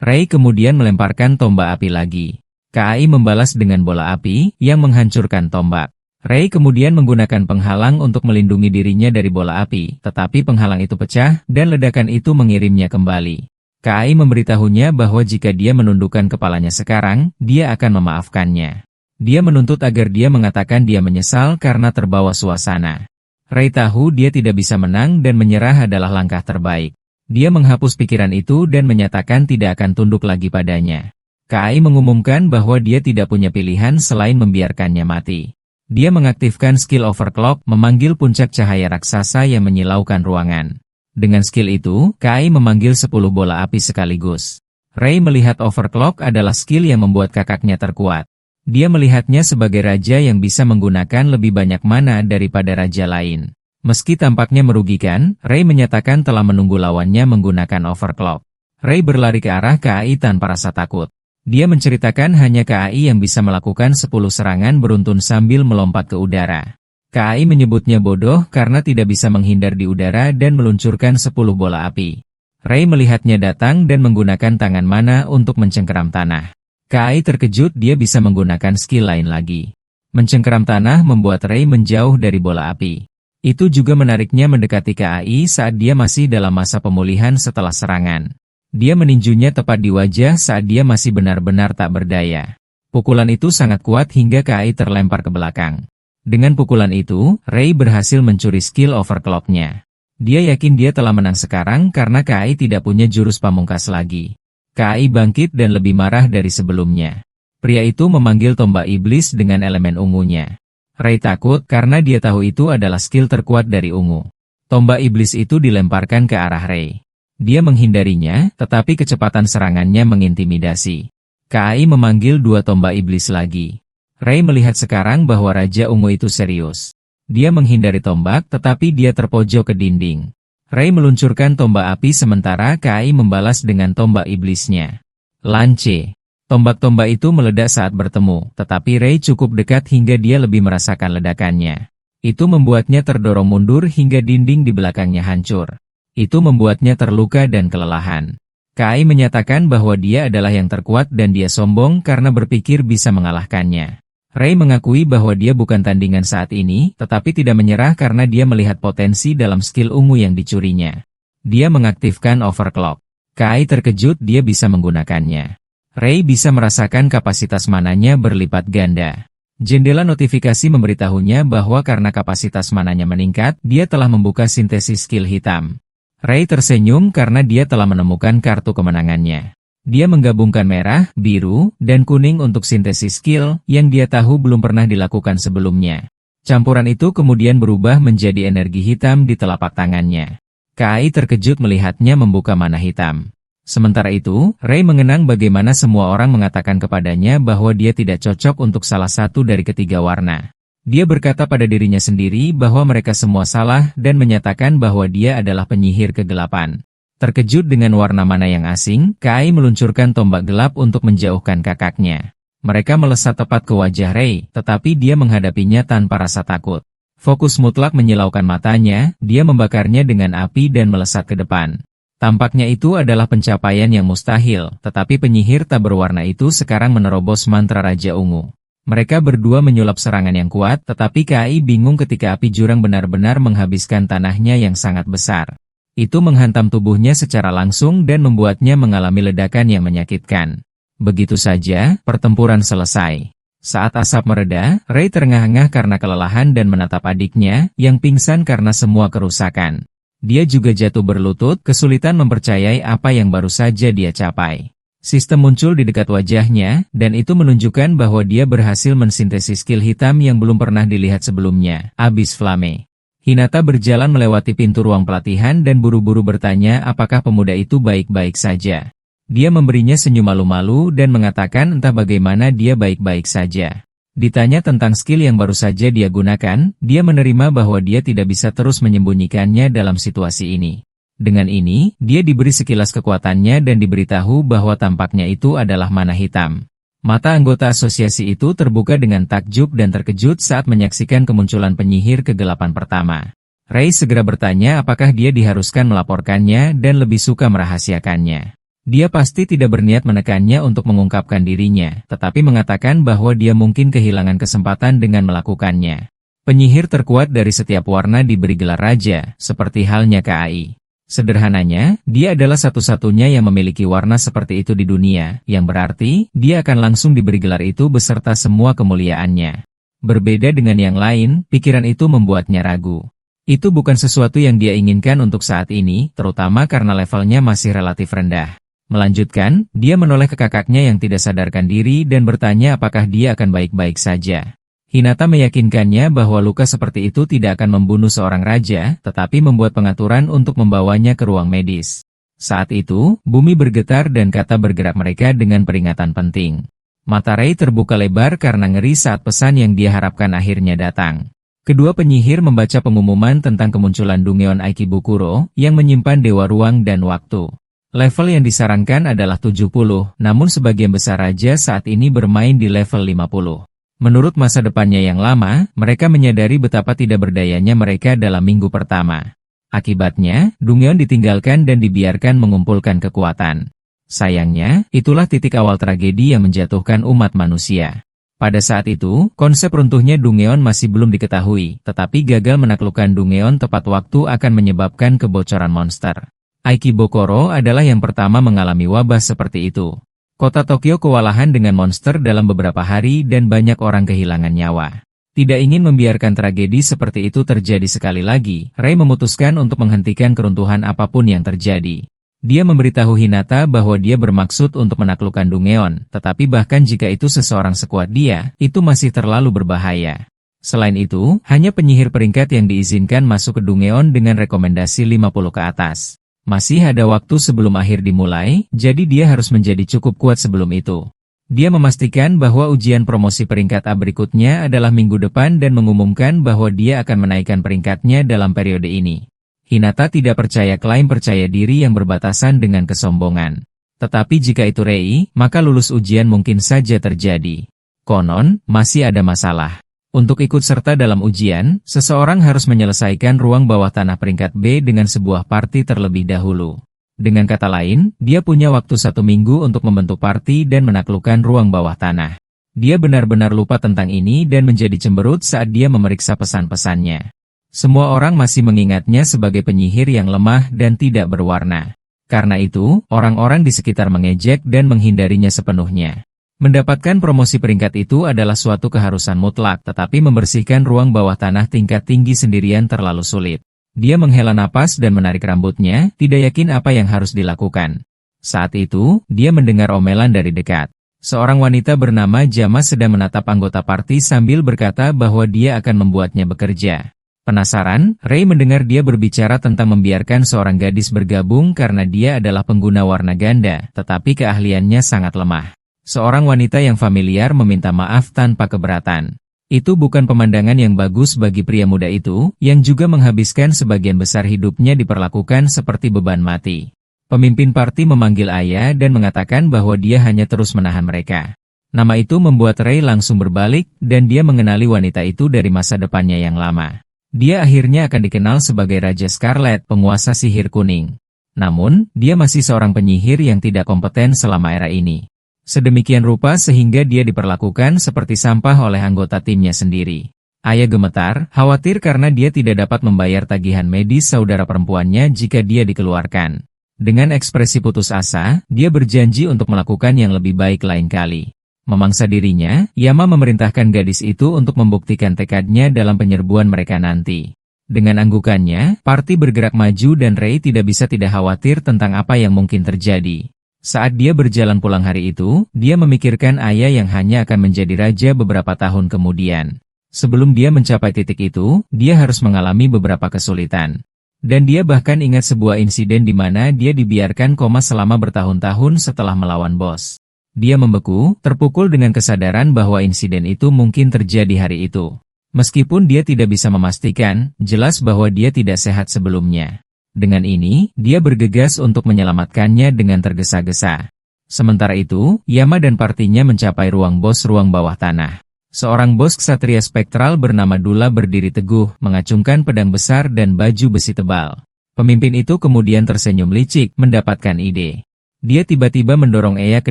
Ray kemudian melemparkan tombak api lagi. KAI membalas dengan bola api yang menghancurkan tombak. Ray kemudian menggunakan penghalang untuk melindungi dirinya dari bola api, tetapi penghalang itu pecah dan ledakan itu mengirimnya kembali. KAI memberitahunya bahwa jika dia menundukkan kepalanya sekarang, dia akan memaafkannya. Dia menuntut agar dia mengatakan dia menyesal karena terbawa suasana. Ray tahu dia tidak bisa menang dan menyerah adalah langkah terbaik. Dia menghapus pikiran itu dan menyatakan tidak akan tunduk lagi padanya. KAI mengumumkan bahwa dia tidak punya pilihan selain membiarkannya mati. Dia mengaktifkan skill overclock, memanggil puncak cahaya raksasa yang menyilaukan ruangan. Dengan skill itu, KAI memanggil 10 bola api sekaligus. Ray melihat overclock adalah skill yang membuat kakaknya terkuat. Dia melihatnya sebagai raja yang bisa menggunakan lebih banyak mana daripada raja lain. Meski tampaknya merugikan, Ray menyatakan telah menunggu lawannya menggunakan overclock. Ray berlari ke arah KAI tanpa rasa takut. Dia menceritakan hanya KAI yang bisa melakukan 10 serangan beruntun sambil melompat ke udara. KAI menyebutnya bodoh karena tidak bisa menghindar di udara dan meluncurkan 10 bola api. Ray melihatnya datang dan menggunakan tangan mana untuk mencengkeram tanah. KAI terkejut dia bisa menggunakan skill lain lagi. Mencengkeram tanah membuat Ray menjauh dari bola api. Itu juga menariknya mendekati KAI saat dia masih dalam masa pemulihan setelah serangan. Dia meninjunya tepat di wajah saat dia masih benar-benar tak berdaya. Pukulan itu sangat kuat hingga KAI terlempar ke belakang. Dengan pukulan itu, Ray berhasil mencuri skill overclock-nya. Dia yakin dia telah menang sekarang karena KAI tidak punya jurus pamungkas lagi. KAI bangkit dan lebih marah dari sebelumnya. Pria itu memanggil tombak iblis dengan elemen ungunya. Ray takut karena dia tahu itu adalah skill terkuat dari ungu. Tombak iblis itu dilemparkan ke arah Ray. Dia menghindarinya, tetapi kecepatan serangannya mengintimidasi. KAI memanggil 2 tombak iblis lagi. Ray melihat sekarang bahwa Raja Ungu itu serius. Dia menghindari tombak, tetapi dia terpojok ke dinding. Ray meluncurkan tombak api sementara KAI membalas dengan tombak iblisnya. Lance. Tombak-tombak itu meledak saat bertemu, tetapi Ray cukup dekat hingga dia lebih merasakan ledakannya. Itu membuatnya terdorong mundur hingga dinding di belakangnya hancur. Itu membuatnya terluka dan kelelahan. KAI menyatakan bahwa dia adalah yang terkuat dan dia sombong karena berpikir bisa mengalahkannya. Ray mengakui bahwa dia bukan tandingan saat ini, tetapi tidak menyerah karena dia melihat potensi dalam skill ungu yang dicurinya. Dia mengaktifkan overclock. KAI terkejut dia bisa menggunakannya. Ray bisa merasakan kapasitas mananya berlipat ganda. Jendela notifikasi memberitahunya bahwa karena kapasitas mananya meningkat, dia telah membuka sintesis skill hitam. Ray tersenyum karena dia telah menemukan kartu kemenangannya. Dia menggabungkan merah, biru, dan kuning untuk sintesis skill yang dia tahu belum pernah dilakukan sebelumnya. Campuran itu kemudian berubah menjadi energi hitam di telapak tangannya. KAI terkejut melihatnya membuka mana hitam. Sementara itu, Ray mengenang bagaimana semua orang mengatakan kepadanya bahwa dia tidak cocok untuk salah satu dari ketiga warna. Dia berkata pada dirinya sendiri bahwa mereka semua salah dan menyatakan bahwa dia adalah penyihir kegelapan. Terkejut dengan warna mana yang asing, KAI meluncurkan tombak gelap untuk menjauhkan kakaknya. Mereka melesat tepat ke wajah Ray, tetapi dia menghadapinya tanpa rasa takut. Fokus mutlak menyilaukan matanya, dia membakarnya dengan api dan melesat ke depan. Tampaknya itu adalah pencapaian yang mustahil, tetapi penyihir tak berwarna itu sekarang menerobos mantra Raja Ungu. Mereka berdua menyulap serangan yang kuat, tetapi KAI bingung ketika api jurang benar-benar menghabiskan tanahnya yang sangat besar. Itu menghantam tubuhnya secara langsung dan membuatnya mengalami ledakan yang menyakitkan. Begitu saja, pertempuran selesai. Saat asap mereda, Ray terengah-engah karena kelelahan dan menatap adiknya, yang pingsan karena semua kerusakan. Dia juga jatuh berlutut, kesulitan mempercayai apa yang baru saja dia capai. Sistem muncul di dekat wajahnya, dan itu menunjukkan bahwa dia berhasil mensintesis skill hitam yang belum pernah dilihat sebelumnya, Abyss Flame. Hinata berjalan melewati pintu ruang pelatihan dan buru-buru bertanya apakah pemuda itu baik-baik saja. Dia memberinya senyum malu-malu dan mengatakan entah bagaimana dia baik-baik saja. Ditanya tentang skill yang baru saja dia gunakan, dia menerima bahwa dia tidak bisa terus menyembunyikannya dalam situasi ini. Dengan ini, dia diberi sekilas kekuatannya dan diberitahu bahwa tampaknya itu adalah mana hitam. Mata anggota asosiasi itu terbuka dengan takjub dan terkejut saat menyaksikan kemunculan penyihir kegelapan pertama. Ray segera bertanya apakah dia diharuskan melaporkannya dan lebih suka merahasiakannya. Dia pasti tidak berniat menekannya untuk mengungkapkan dirinya, tetapi mengatakan bahwa dia mungkin kehilangan kesempatan dengan melakukannya. Penyihir terkuat dari setiap warna diberi gelar raja, seperti halnya KAI. Sederhananya, dia adalah satu-satunya yang memiliki warna seperti itu di dunia, yang berarti, dia akan langsung diberi gelar itu beserta semua kemuliaannya. Berbeda dengan yang lain, pikiran itu membuatnya ragu. Itu bukan sesuatu yang dia inginkan untuk saat ini, terutama karena levelnya masih relatif rendah. Melanjutkan, dia menoleh ke kakaknya yang tidak sadarkan diri dan bertanya apakah dia akan baik-baik saja. Hinata meyakinkannya bahwa luka seperti itu tidak akan membunuh seorang raja, tetapi membuat pengaturan untuk membawanya ke ruang medis. Saat itu, bumi bergetar dan kata bergerak mereka dengan peringatan penting. Mata Ray terbuka lebar karena ngeri saat pesan yang dia harapkan akhirnya datang. Kedua penyihir membaca pengumuman tentang kemunculan Dungeon Aikibukuro, yang menyimpan Dewa Ruang dan Waktu. Level yang disarankan adalah 70, namun sebagian besar raja saat ini bermain di level 50. Menurut masa depannya yang lama, mereka menyadari betapa tidak berdayanya mereka dalam minggu pertama. Akibatnya, Dungeon ditinggalkan dan dibiarkan mengumpulkan kekuatan. Sayangnya, itulah titik awal tragedi yang menjatuhkan umat manusia. Pada saat itu, konsep runtuhnya Dungeon masih belum diketahui, tetapi gagal menaklukkan Dungeon tepat waktu akan menyebabkan kebocoran monster. Aikibokoro adalah yang pertama mengalami wabah seperti itu. Kota Tokyo kewalahan dengan monster dalam beberapa hari dan banyak orang kehilangan nyawa. Tidak ingin membiarkan tragedi seperti itu terjadi sekali lagi, Ray memutuskan untuk menghentikan keruntuhan apapun yang terjadi. Dia memberitahu Hinata bahwa dia bermaksud untuk menaklukkan Dungeon, tetapi bahkan jika itu seseorang sekuat dia, itu masih terlalu berbahaya. Selain itu, hanya penyihir peringkat yang diizinkan masuk ke Dungeon dengan rekomendasi 50 ke atas. Masih ada waktu sebelum akhir dimulai, jadi dia harus menjadi cukup kuat sebelum itu. Dia memastikan bahwa ujian promosi peringkat A berikutnya adalah minggu depan dan mengumumkan bahwa dia akan menaikkan peringkatnya dalam periode ini. Hinata tidak percaya klaim percaya diri yang berbatasan dengan kesombongan. Tetapi jika itu Rei, maka lulus ujian mungkin saja terjadi. Konon, masih ada masalah. Untuk ikut serta dalam ujian, seseorang harus menyelesaikan ruang bawah tanah peringkat B dengan sebuah party terlebih dahulu. Dengan kata lain, dia punya waktu 1 minggu untuk membentuk party dan menaklukkan ruang bawah tanah. Dia benar-benar lupa tentang ini dan menjadi cemberut saat dia memeriksa pesan-pesannya. Semua orang masih mengingatnya sebagai penyihir yang lemah dan tidak berwarna. Karena itu, orang-orang di sekitar mengejek dan menghindarinya sepenuhnya. Mendapatkan promosi peringkat itu adalah suatu keharusan mutlak, tetapi membersihkan ruang bawah tanah tingkat tinggi sendirian terlalu sulit. Dia menghela napas dan menarik rambutnya, tidak yakin apa yang harus dilakukan. Saat itu, dia mendengar omelan dari dekat. Seorang wanita bernama Jama sedang menatap anggota party sambil berkata bahwa dia akan membuatnya bekerja. Penasaran, Ray mendengar dia berbicara tentang membiarkan seorang gadis bergabung karena dia adalah pengguna warna ganda, tetapi keahliannya sangat lemah. Seorang wanita yang familiar meminta maaf tanpa keberatan. Itu bukan pemandangan yang bagus bagi pria muda itu, yang juga menghabiskan sebagian besar hidupnya diperlakukan seperti beban mati. Pemimpin parti memanggil ayah dan mengatakan bahwa dia hanya terus menahan mereka. Nama itu membuat Ray langsung berbalik, dan dia mengenali wanita itu dari masa depannya yang lama. Dia akhirnya akan dikenal sebagai Raja Scarlet, penguasa sihir kuning. Namun, dia masih seorang penyihir yang tidak kompeten selama era ini. Sedemikian rupa sehingga dia diperlakukan seperti sampah oleh anggota timnya sendiri. Ayah gemetar, khawatir karena dia tidak dapat membayar tagihan medis saudara perempuannya jika dia dikeluarkan. Dengan ekspresi putus asa, dia berjanji untuk melakukan yang lebih baik lain kali. Memangsa dirinya, Yama memerintahkan gadis itu untuk membuktikan tekadnya dalam penyerbuan mereka nanti. Dengan anggukannya, parti bergerak maju dan Ray tidak bisa tidak khawatir tentang apa yang mungkin terjadi. Saat dia berjalan pulang hari itu, dia memikirkan ayah yang hanya akan menjadi raja beberapa tahun kemudian. Sebelum dia mencapai titik itu, dia harus mengalami beberapa kesulitan. Dan dia bahkan ingat sebuah insiden di mana dia dibiarkan koma selama bertahun-tahun setelah melawan bos. Dia membeku, terpukul dengan kesadaran bahwa insiden itu mungkin terjadi hari itu. Meskipun dia tidak bisa memastikan, jelas bahwa dia tidak sehat sebelumnya. Dengan ini, dia bergegas untuk menyelamatkannya dengan tergesa-gesa. Sementara itu, Yama dan partinya mencapai ruang bawah tanah. Seorang bos ksatria spektral bernama Dula berdiri teguh, mengacungkan pedang besar dan baju besi tebal. Pemimpin itu kemudian tersenyum licik, mendapatkan ide. Dia tiba-tiba mendorong Eya ke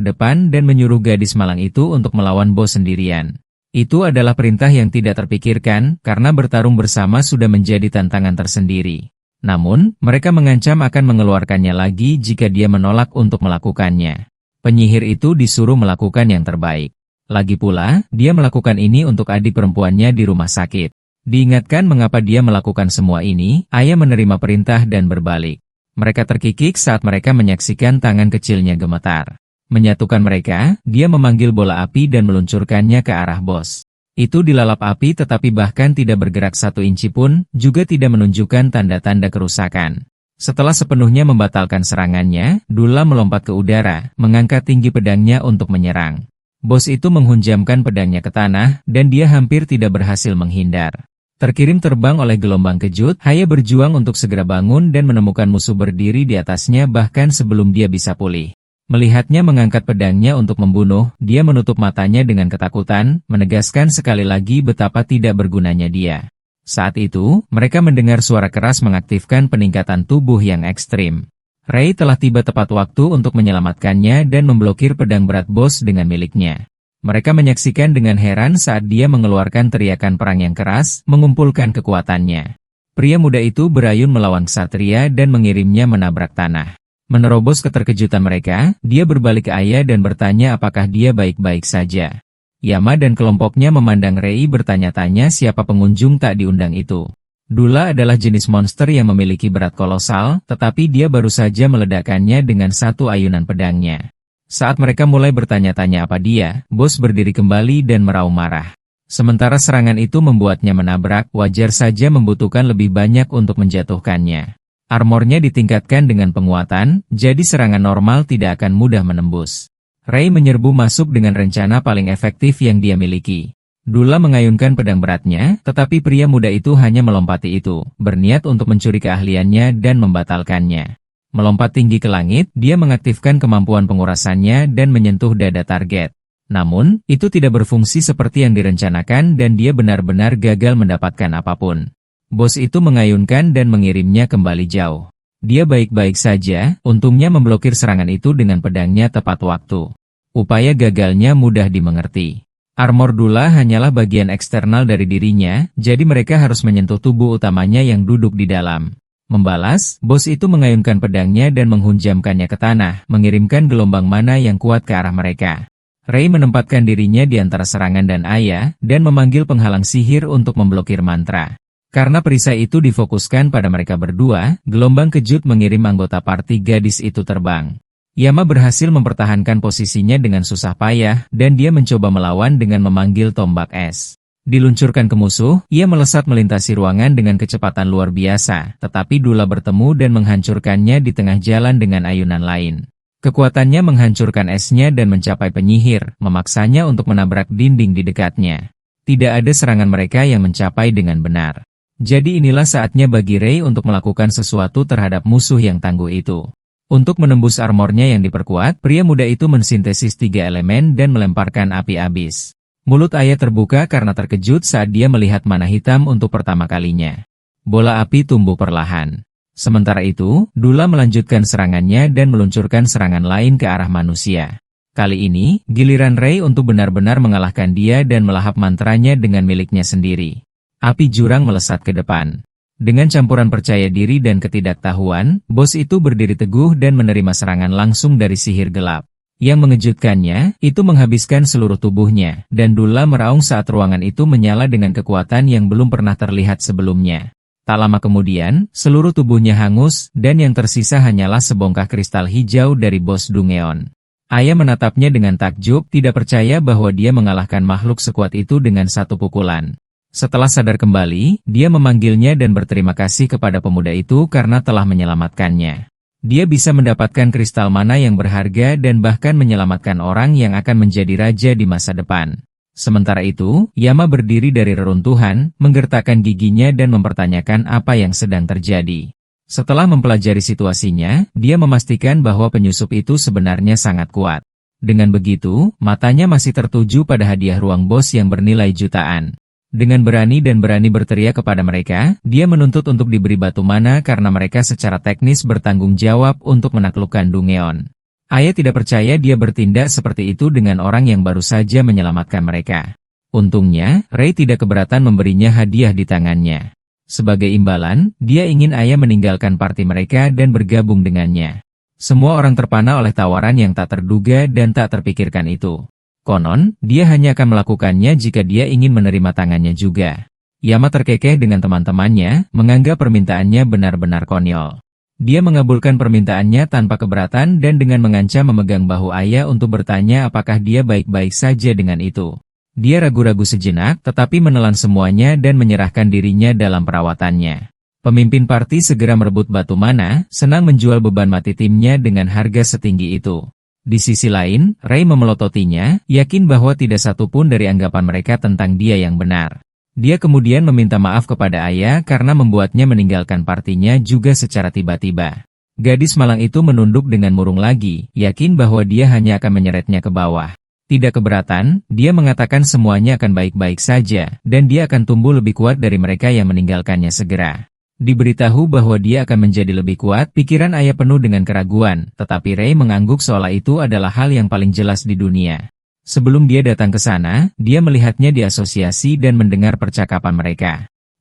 depan dan menyuruh gadis malang itu untuk melawan bos sendirian. Itu adalah perintah yang tidak terpikirkan, karena bertarung bersama sudah menjadi tantangan tersendiri. Namun, mereka mengancam akan mengeluarkannya lagi jika dia menolak untuk melakukannya. Penyihir itu disuruh melakukan yang terbaik. Lagi pula, dia melakukan ini untuk adik perempuannya di rumah sakit. Diingatkan mengapa dia melakukan semua ini, ayah menerima perintah dan berbalik. Mereka terkikik saat mereka menyaksikan tangan kecilnya gemetar. Menyatukan mereka, dia memanggil bola api dan meluncurkannya ke arah bos. Itu dilalap api tetapi bahkan tidak bergerak 1 inci pun, juga tidak menunjukkan tanda-tanda kerusakan. Setelah sepenuhnya membatalkan serangannya, Dula melompat ke udara, mengangkat tinggi pedangnya untuk menyerang. Bos itu menghunjamkan pedangnya ke tanah, dan dia hampir tidak berhasil menghindar. Terkirim terbang oleh gelombang kejut, Haya berjuang untuk segera bangun dan menemukan musuh berdiri di atasnya bahkan sebelum dia bisa pulih. Melihatnya mengangkat pedangnya untuk membunuh, dia menutup matanya dengan ketakutan, menegaskan sekali lagi betapa tidak bergunanya dia. Saat itu, mereka mendengar suara keras mengaktifkan peningkatan tubuh yang ekstrim. Ray telah tiba tepat waktu untuk menyelamatkannya dan memblokir pedang berat bos dengan miliknya. Mereka menyaksikan dengan heran saat dia mengeluarkan teriakan perang yang keras, mengumpulkan kekuatannya. Pria muda itu berayun melawan ksatria dan mengirimnya menabrak tanah. Menerobos keterkejutan mereka, dia berbalik ke ayah dan bertanya apakah dia baik-baik saja. Yama dan kelompoknya memandang Rei bertanya-tanya siapa pengunjung tak diundang itu. Dula adalah jenis monster yang memiliki berat kolosal, tetapi dia baru saja meledakkannya dengan 1 ayunan pedangnya. Saat mereka mulai bertanya-tanya apa dia, bos berdiri kembali dan meraung marah. Sementara serangan itu membuatnya menabrak, wajar saja membutuhkan lebih banyak untuk menjatuhkannya. Armornya ditingkatkan dengan penguatan, jadi serangan normal tidak akan mudah menembus. Ray menyerbu masuk dengan rencana paling efektif yang dia miliki. Dula mengayunkan pedang beratnya, tetapi pria muda itu hanya melompati itu, berniat untuk mencuri keahliannya dan membatalkannya. Melompat tinggi ke langit, dia mengaktifkan kemampuan pengurasannya dan menyentuh dada target. Namun, itu tidak berfungsi seperti yang direncanakan dan dia benar-benar gagal mendapatkan apapun. Bos itu mengayunkan dan mengirimnya kembali jauh. Dia baik-baik saja, untungnya memblokir serangan itu dengan pedangnya tepat waktu. Upaya gagalnya mudah dimengerti. Armor Dula hanyalah bagian eksternal dari dirinya, jadi mereka harus menyentuh tubuh utamanya yang duduk di dalam. Membalas, bos itu mengayunkan pedangnya dan menghunjamkannya ke tanah, mengirimkan gelombang mana yang kuat ke arah mereka. Ray menempatkan dirinya di antara serangan dan ayah, dan memanggil penghalang sihir untuk memblokir mantra. Karena perisai itu difokuskan pada mereka berdua, gelombang kejut mengirim anggota parti gadis itu terbang. Yama berhasil mempertahankan posisinya dengan susah payah, dan dia mencoba melawan dengan memanggil tombak es. Diluncurkan ke musuh, ia melesat melintasi ruangan dengan kecepatan luar biasa, tetapi Dula bertemu dan menghancurkannya di tengah jalan dengan ayunan lain. Kekuatannya menghancurkan esnya dan mencapai penyihir, memaksanya untuk menabrak dinding di dekatnya. Tidak ada serangan mereka yang mencapai dengan benar. Jadi inilah saatnya bagi Ray untuk melakukan sesuatu terhadap musuh yang tangguh itu. Untuk menembus armornya yang diperkuat, pria muda itu mensintesis 3 elemen dan melemparkan api abis. Mulut ayah terbuka karena terkejut saat dia melihat mana hitam untuk pertama kalinya. Bola api tumbuh perlahan. Sementara itu, Dula melanjutkan serangannya dan meluncurkan serangan lain ke arah manusia. Kali ini, giliran Ray untuk benar-benar mengalahkan dia dan melahap mantranya dengan miliknya sendiri. Api jurang melesat ke depan. Dengan campuran percaya diri dan ketidaktahuan, bos itu berdiri teguh dan menerima serangan langsung dari sihir gelap. Yang mengejutkannya, itu menghabiskan seluruh tubuhnya, dan Dula meraung saat ruangan itu menyala dengan kekuatan yang belum pernah terlihat sebelumnya. Tak lama kemudian, seluruh tubuhnya hangus, dan yang tersisa hanyalah sebongkah kristal hijau dari bos Dungeon. Aya menatapnya dengan takjub, tidak percaya bahwa dia mengalahkan makhluk sekuat itu dengan satu pukulan. Setelah sadar kembali, dia memanggilnya dan berterima kasih kepada pemuda itu karena telah menyelamatkannya. Dia bisa mendapatkan kristal mana yang berharga dan bahkan menyelamatkan orang yang akan menjadi raja di masa depan. Sementara itu, Yama berdiri dari reruntuhan, menggertakkan giginya dan mempertanyakan apa yang sedang terjadi. Setelah mempelajari situasinya, dia memastikan bahwa penyusup itu sebenarnya sangat kuat. Dengan begitu, matanya masih tertuju pada hadiah ruang bos yang bernilai jutaan. Dengan berani berteriak kepada mereka, dia menuntut untuk diberi batu mana karena mereka secara teknis bertanggung jawab untuk menaklukkan Dungeon. Aya tidak percaya dia bertindak seperti itu dengan orang yang baru saja menyelamatkan mereka. Untungnya, Ray tidak keberatan memberinya hadiah di tangannya. Sebagai imbalan, dia ingin Aya meninggalkan parti mereka dan bergabung dengannya. Semua orang terpana oleh tawaran yang tak terduga dan tak terpikirkan itu. Konon, dia hanya akan melakukannya jika dia ingin menerima tangannya juga. Yama terkekeh dengan teman-temannya, menganggap permintaannya benar-benar konyol. Dia mengabulkan permintaannya tanpa keberatan dan dengan mengancam memegang bahu Aya untuk bertanya apakah dia baik-baik saja dengan itu. Dia ragu-ragu sejenak, tetapi menelan semuanya dan menyerahkan dirinya dalam perawatannya. Pemimpin parti segera merebut batu mana, senang menjual beban mati timnya dengan harga setinggi itu. Di sisi lain, Ray memelototinya, yakin bahwa tidak satupun dari anggapan mereka tentang dia yang benar. Dia kemudian meminta maaf kepada Aya karena membuatnya meninggalkan partinya juga secara tiba-tiba. Gadis malang itu menunduk dengan murung lagi, yakin bahwa dia hanya akan menyeretnya ke bawah. Tidak keberatan, dia mengatakan semuanya akan baik-baik saja, dan dia akan tumbuh lebih kuat dari mereka yang meninggalkannya segera. Diberitahu bahwa dia akan menjadi lebih kuat, pikiran Aya penuh dengan keraguan, tetapi Ray mengangguk seolah itu adalah hal yang paling jelas di dunia. Sebelum dia datang ke sana, dia melihatnya di asosiasi dan mendengar percakapan mereka.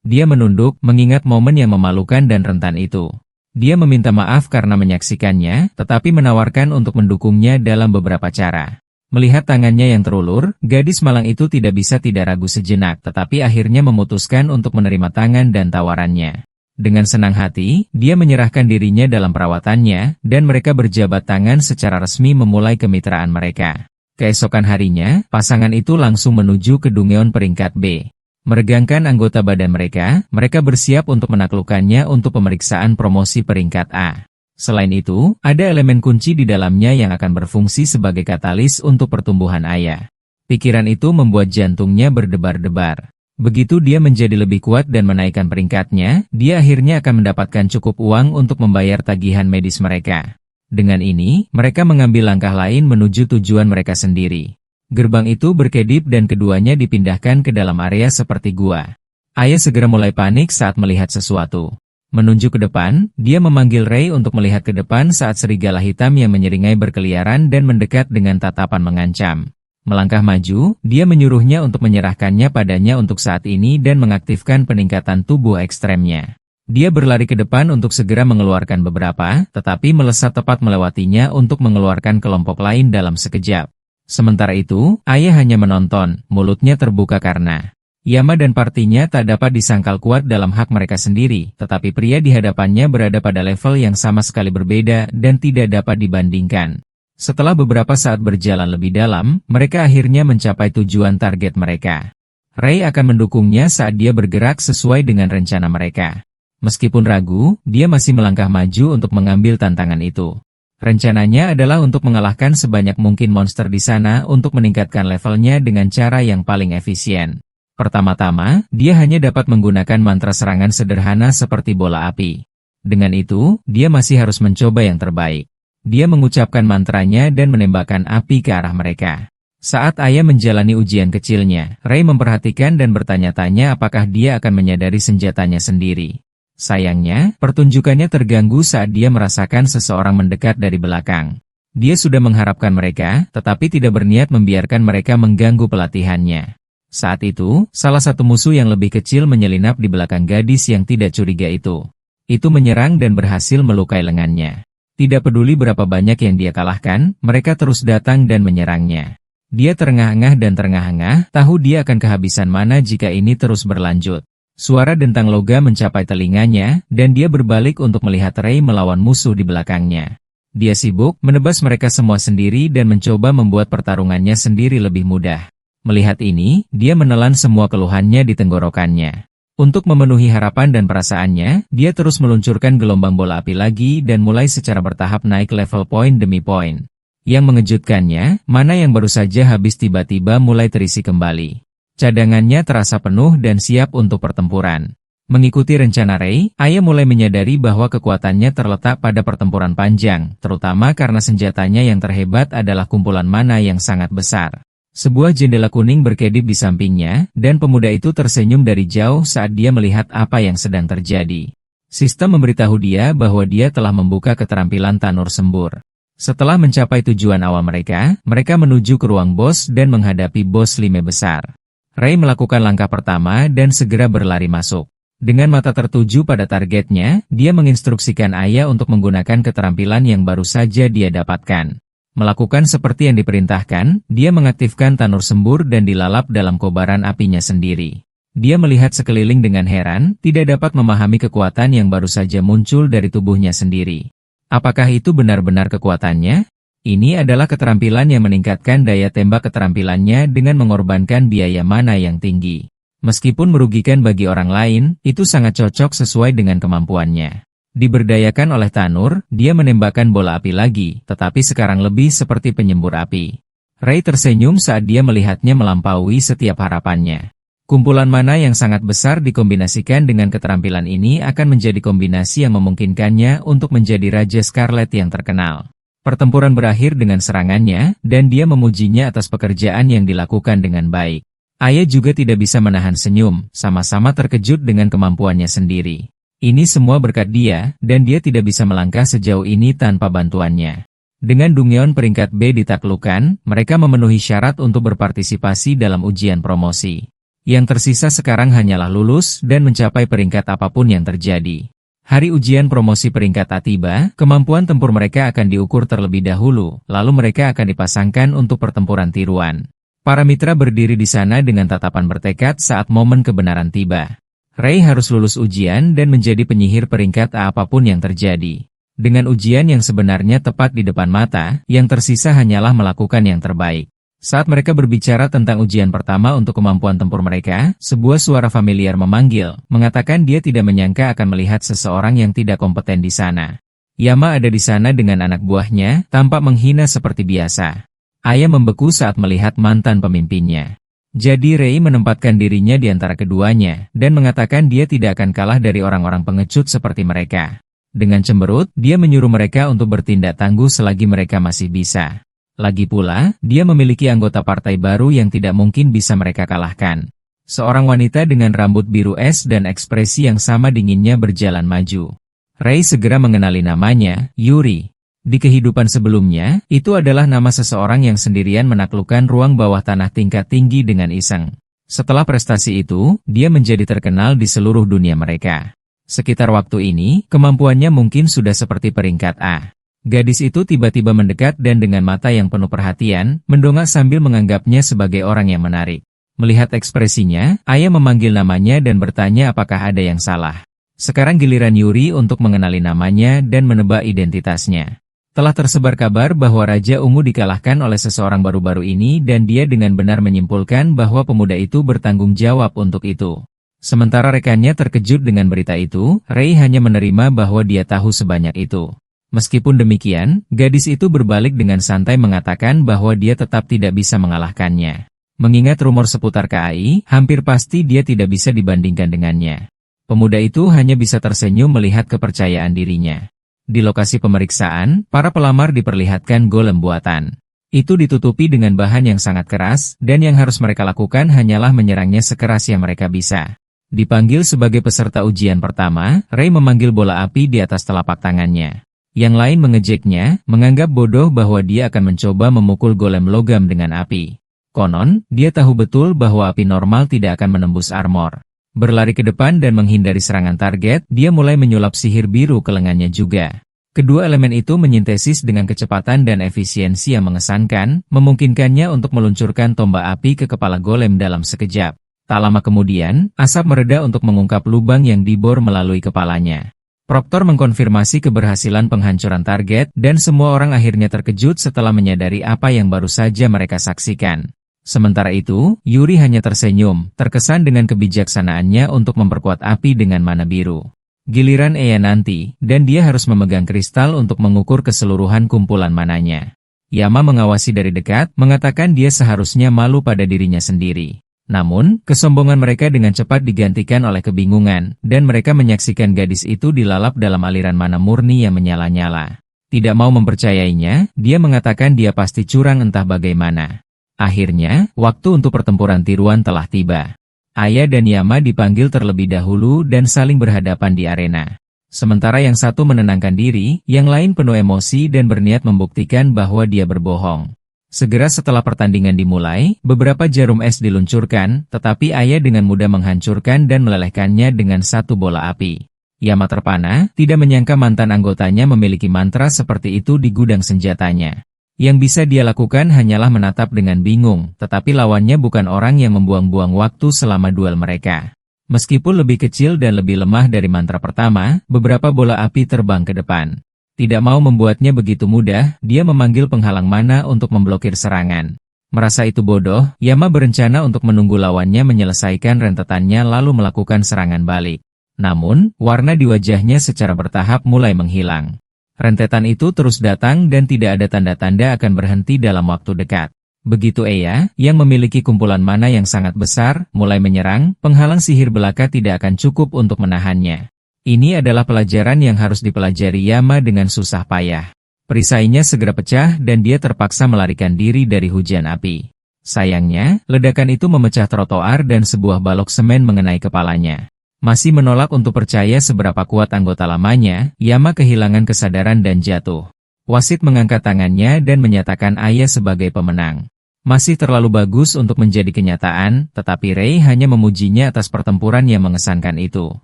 Dia menunduk, mengingat momen yang memalukan dan rentan itu. Dia meminta maaf karena menyaksikannya, tetapi menawarkan untuk mendukungnya dalam beberapa cara. Melihat tangannya yang terulur, gadis malang itu tidak bisa tidak ragu sejenak, tetapi akhirnya memutuskan untuk menerima tangan dan tawarannya. Dengan senang hati, dia menyerahkan dirinya dalam perawatannya, dan mereka berjabat tangan secara resmi memulai kemitraan mereka. Keesokan harinya, pasangan itu langsung menuju ke Dungeon peringkat B. Meregangkan anggota badan mereka, mereka bersiap untuk menaklukkannya untuk pemeriksaan promosi peringkat A. Selain itu, ada elemen kunci di dalamnya yang akan berfungsi sebagai katalis untuk pertumbuhan Aya. Pikiran itu membuat jantungnya berdebar-debar. Begitu dia menjadi lebih kuat dan menaikkan peringkatnya, dia akhirnya akan mendapatkan cukup uang untuk membayar tagihan medis mereka. Dengan ini, mereka mengambil langkah lain menuju tujuan mereka sendiri. Gerbang itu berkedip dan keduanya dipindahkan ke dalam area seperti gua. Aya segera mulai panik saat melihat sesuatu. Menunjuk ke depan, dia memanggil Ray untuk melihat ke depan saat serigala hitam yang menyeringai berkeliaran dan mendekat dengan tatapan mengancam. Melangkah maju, dia menyuruhnya untuk menyerahkannya padanya untuk saat ini dan mengaktifkan peningkatan tubuh ekstremnya. Dia berlari ke depan untuk segera mengeluarkan beberapa, tetapi melesat tepat melewatinya untuk mengeluarkan kelompok lain dalam sekejap. Sementara itu, Aya hanya menonton, mulutnya terbuka karena Yama dan partinya tak dapat disangkal kuat dalam hak mereka sendiri, tetapi pria di hadapannya berada pada level yang sama sekali berbeda dan tidak dapat dibandingkan. Setelah beberapa saat berjalan lebih dalam, mereka akhirnya mencapai tujuan target mereka. Ray akan mendukungnya saat dia bergerak sesuai dengan rencana mereka. Meskipun ragu, dia masih melangkah maju untuk mengambil tantangan itu. Rencananya adalah untuk mengalahkan sebanyak mungkin monster di sana untuk meningkatkan levelnya dengan cara yang paling efisien. Pertama-tama, dia hanya dapat menggunakan mantra serangan sederhana seperti bola api. Dengan itu, dia masih harus mencoba yang terbaik. Dia mengucapkan mantranya dan menembakkan api ke arah mereka. Saat Aya menjalani ujian kecilnya, Ray memperhatikan dan bertanya-tanya apakah dia akan menyadari senjatanya sendiri. Sayangnya, pertunjukannya terganggu saat dia merasakan seseorang mendekat dari belakang. Dia sudah mengharapkan mereka, tetapi tidak berniat membiarkan mereka mengganggu pelatihannya. Saat itu, salah satu musuh yang lebih kecil menyelinap di belakang gadis yang tidak curiga itu. Itu menyerang dan berhasil melukai lengannya. Tidak peduli berapa banyak yang dia kalahkan, mereka terus datang dan menyerangnya. Dia terengah-engah dan terengah-engah, tahu dia akan kehabisan mana jika ini terus berlanjut. Suara dentang logam mencapai telinganya, dan dia berbalik untuk melihat Ray melawan musuh di belakangnya. Dia sibuk menebas mereka semua sendiri dan mencoba membuat pertarungannya sendiri lebih mudah. Melihat ini, dia menelan semua keluhannya di tenggorokannya. Untuk memenuhi harapan dan perasaannya, dia terus meluncurkan gelombang bola api lagi dan mulai secara bertahap naik level poin demi poin. Yang mengejutkannya, mana yang baru saja habis tiba-tiba mulai terisi kembali. Cadangannya terasa penuh dan siap untuk pertempuran. Mengikuti rencana Ray, Aya mulai menyadari bahwa kekuatannya terletak pada pertempuran panjang, terutama karena senjatanya yang terhebat adalah kumpulan mana yang sangat besar. Sebuah jendela kuning berkedip di sampingnya, dan pemuda itu tersenyum dari jauh saat dia melihat apa yang sedang terjadi. Sistem memberitahu dia bahwa dia telah membuka keterampilan Tanur Sembur. Setelah mencapai tujuan awal mereka menuju ke ruang bos dan menghadapi bos lime besar. Ray melakukan langkah pertama dan segera berlari masuk. Dengan mata tertuju pada targetnya, dia menginstruksikan Aya untuk menggunakan keterampilan yang baru saja dia dapatkan. Melakukan seperti yang diperintahkan, dia mengaktifkan Tanur Sembur dan dilalap dalam kobaran apinya sendiri. Dia melihat sekeliling dengan heran, tidak dapat memahami kekuatan yang baru saja muncul dari tubuhnya sendiri. Apakah itu benar-benar kekuatannya? Ini adalah keterampilan yang meningkatkan daya tembak keterampilannya dengan mengorbankan biaya mana yang tinggi. Meskipun merugikan bagi orang lain, itu sangat cocok sesuai dengan kemampuannya. Diberdayakan oleh Tanur, dia menembakkan bola api lagi, tetapi sekarang lebih seperti penyembur api. Ray tersenyum saat dia melihatnya melampaui setiap harapannya. Kumpulan mana yang sangat besar dikombinasikan dengan keterampilan ini akan menjadi kombinasi yang memungkinkannya untuk menjadi Raja Scarlet yang terkenal. Pertempuran berakhir dengan serangannya, dan dia memujinya atas pekerjaan yang dilakukan dengan baik. Aya juga tidak bisa menahan senyum, sama-sama terkejut dengan kemampuannya sendiri. Ini semua berkat dia, dan dia tidak bisa melangkah sejauh ini tanpa bantuannya. Dengan Dungyeon peringkat B ditaklukkan, mereka memenuhi syarat untuk berpartisipasi dalam ujian promosi. Yang tersisa sekarang hanyalah lulus dan mencapai peringkat apapun yang terjadi. Hari ujian promosi peringkat A tiba, kemampuan tempur mereka akan diukur terlebih dahulu, lalu mereka akan dipasangkan untuk pertempuran tiruan. Para mitra berdiri di sana dengan tatapan bertekad saat momen kebenaran tiba. Ray harus lulus ujian dan menjadi penyihir peringkat A apapun yang terjadi. Dengan ujian yang sebenarnya tepat di depan mata, yang tersisa hanyalah melakukan yang terbaik. Saat mereka berbicara tentang ujian pertama untuk kemampuan tempur mereka, sebuah suara familiar memanggil, mengatakan dia tidak menyangka akan melihat seseorang yang tidak kompeten di sana. Yama ada di sana dengan anak buahnya, tampak menghina seperti biasa. Aya membeku saat melihat mantan pemimpinnya. Jadi Ray menempatkan dirinya di antara keduanya, dan mengatakan dia tidak akan kalah dari orang-orang pengecut seperti mereka. Dengan cemberut, dia menyuruh mereka untuk bertindak tangguh selagi mereka masih bisa. Lagi pula, dia memiliki anggota partai baru yang tidak mungkin bisa mereka kalahkan. Seorang wanita dengan rambut biru es dan ekspresi yang sama dinginnya berjalan maju. Ray segera mengenali namanya, Yuri. Di kehidupan sebelumnya, itu adalah nama seseorang yang sendirian menaklukkan ruang bawah tanah tingkat tinggi dengan iseng. Setelah prestasi itu, dia menjadi terkenal di seluruh dunia mereka. Sekitar waktu ini, kemampuannya mungkin sudah seperti peringkat A. Gadis itu tiba-tiba mendekat dan dengan mata yang penuh perhatian, mendongak sambil menganggapnya sebagai orang yang menarik. Melihat ekspresinya, Aya memanggil namanya dan bertanya apakah ada yang salah. Sekarang giliran Yuri untuk mengenali namanya dan menebak identitasnya. Telah tersebar kabar bahwa Raja Ungu dikalahkan oleh seseorang baru-baru ini dan dia dengan benar menyimpulkan bahwa pemuda itu bertanggung jawab untuk itu. Sementara rekannya terkejut dengan berita itu, Ray hanya menerima bahwa dia tahu sebanyak itu. Meskipun demikian, gadis itu berbalik dengan santai mengatakan bahwa dia tetap tidak bisa mengalahkannya. Mengingat rumor seputar KAI, hampir pasti dia tidak bisa dibandingkan dengannya. Pemuda itu hanya bisa tersenyum melihat kepercayaan dirinya. Di lokasi pemeriksaan, para pelamar diperlihatkan golem buatan. Itu ditutupi dengan bahan yang sangat keras, dan yang harus mereka lakukan hanyalah menyerangnya sekeras yang mereka bisa. Dipanggil sebagai peserta ujian pertama, Ray memanggil bola api di atas telapak tangannya. Yang lain mengejeknya, menganggap bodoh bahwa dia akan mencoba memukul golem logam dengan api. Konon, dia tahu betul bahwa api normal tidak akan menembus armor. Berlari ke depan dan menghindari serangan target, dia mulai menyulap sihir biru ke lengannya juga. Kedua elemen itu menyintesis dengan kecepatan dan efisiensi yang mengesankan, memungkinkannya untuk meluncurkan tombak api ke kepala golem dalam sekejap. Tak lama kemudian, asap mereda untuk mengungkap lubang yang dibor melalui kepalanya. Proktor mengkonfirmasi keberhasilan penghancuran target, dan semua orang akhirnya terkejut setelah menyadari apa yang baru saja mereka saksikan. Sementara itu, Yuri hanya tersenyum, terkesan dengan kebijaksanaannya untuk memperkuat api dengan mana biru. Giliran Eya nanti, dan dia harus memegang kristal untuk mengukur keseluruhan kumpulan mananya. Yama mengawasi dari dekat, mengatakan dia seharusnya malu pada dirinya sendiri. Namun, kesombongan mereka dengan cepat digantikan oleh kebingungan, dan mereka menyaksikan gadis itu dilalap dalam aliran mana murni yang menyala-nyala. Tidak mau mempercayainya, dia mengatakan dia pasti curang entah bagaimana. Akhirnya, waktu untuk pertempuran tiruan telah tiba. Aya dan Yama dipanggil terlebih dahulu dan saling berhadapan di arena. Sementara yang satu menenangkan diri, yang lain penuh emosi dan berniat membuktikan bahwa dia berbohong. Segera setelah pertandingan dimulai, beberapa jarum es diluncurkan, tetapi Aya dengan mudah menghancurkan dan melelehkannya dengan satu bola api. Yama terpana, tidak menyangka mantan anggotanya memiliki mantra seperti itu di gudang senjatanya. Yang bisa dia lakukan hanyalah menatap dengan bingung, tetapi lawannya bukan orang yang membuang-buang waktu selama duel mereka. Meskipun lebih kecil dan lebih lemah dari mantra pertama, beberapa bola api terbang ke depan. Tidak mau membuatnya begitu mudah, dia memanggil penghalang mana untuk memblokir serangan. Merasa itu bodoh, Yama berencana untuk menunggu lawannya menyelesaikan rentetannya lalu melakukan serangan balik. Namun, warna di wajahnya secara bertahap mulai menghilang. Rentetan itu terus datang dan tidak ada tanda-tanda akan berhenti dalam waktu dekat. Begitu Eya, yang memiliki kumpulan mana yang sangat besar, mulai menyerang, penghalang sihir belaka tidak akan cukup untuk menahannya. Ini adalah pelajaran yang harus dipelajari Yama dengan susah payah. Perisainya segera pecah dan dia terpaksa melarikan diri dari hujan api. Sayangnya, ledakan itu memecah trotoar dan sebuah balok semen mengenai kepalanya. Masih menolak untuk percaya seberapa kuat anggota lamanya, Yama kehilangan kesadaran dan jatuh. Wasit mengangkat tangannya dan menyatakan Aya sebagai pemenang. Masih terlalu bagus untuk menjadi kenyataan, tetapi Rei hanya memujinya atas pertempuran yang mengesankan itu.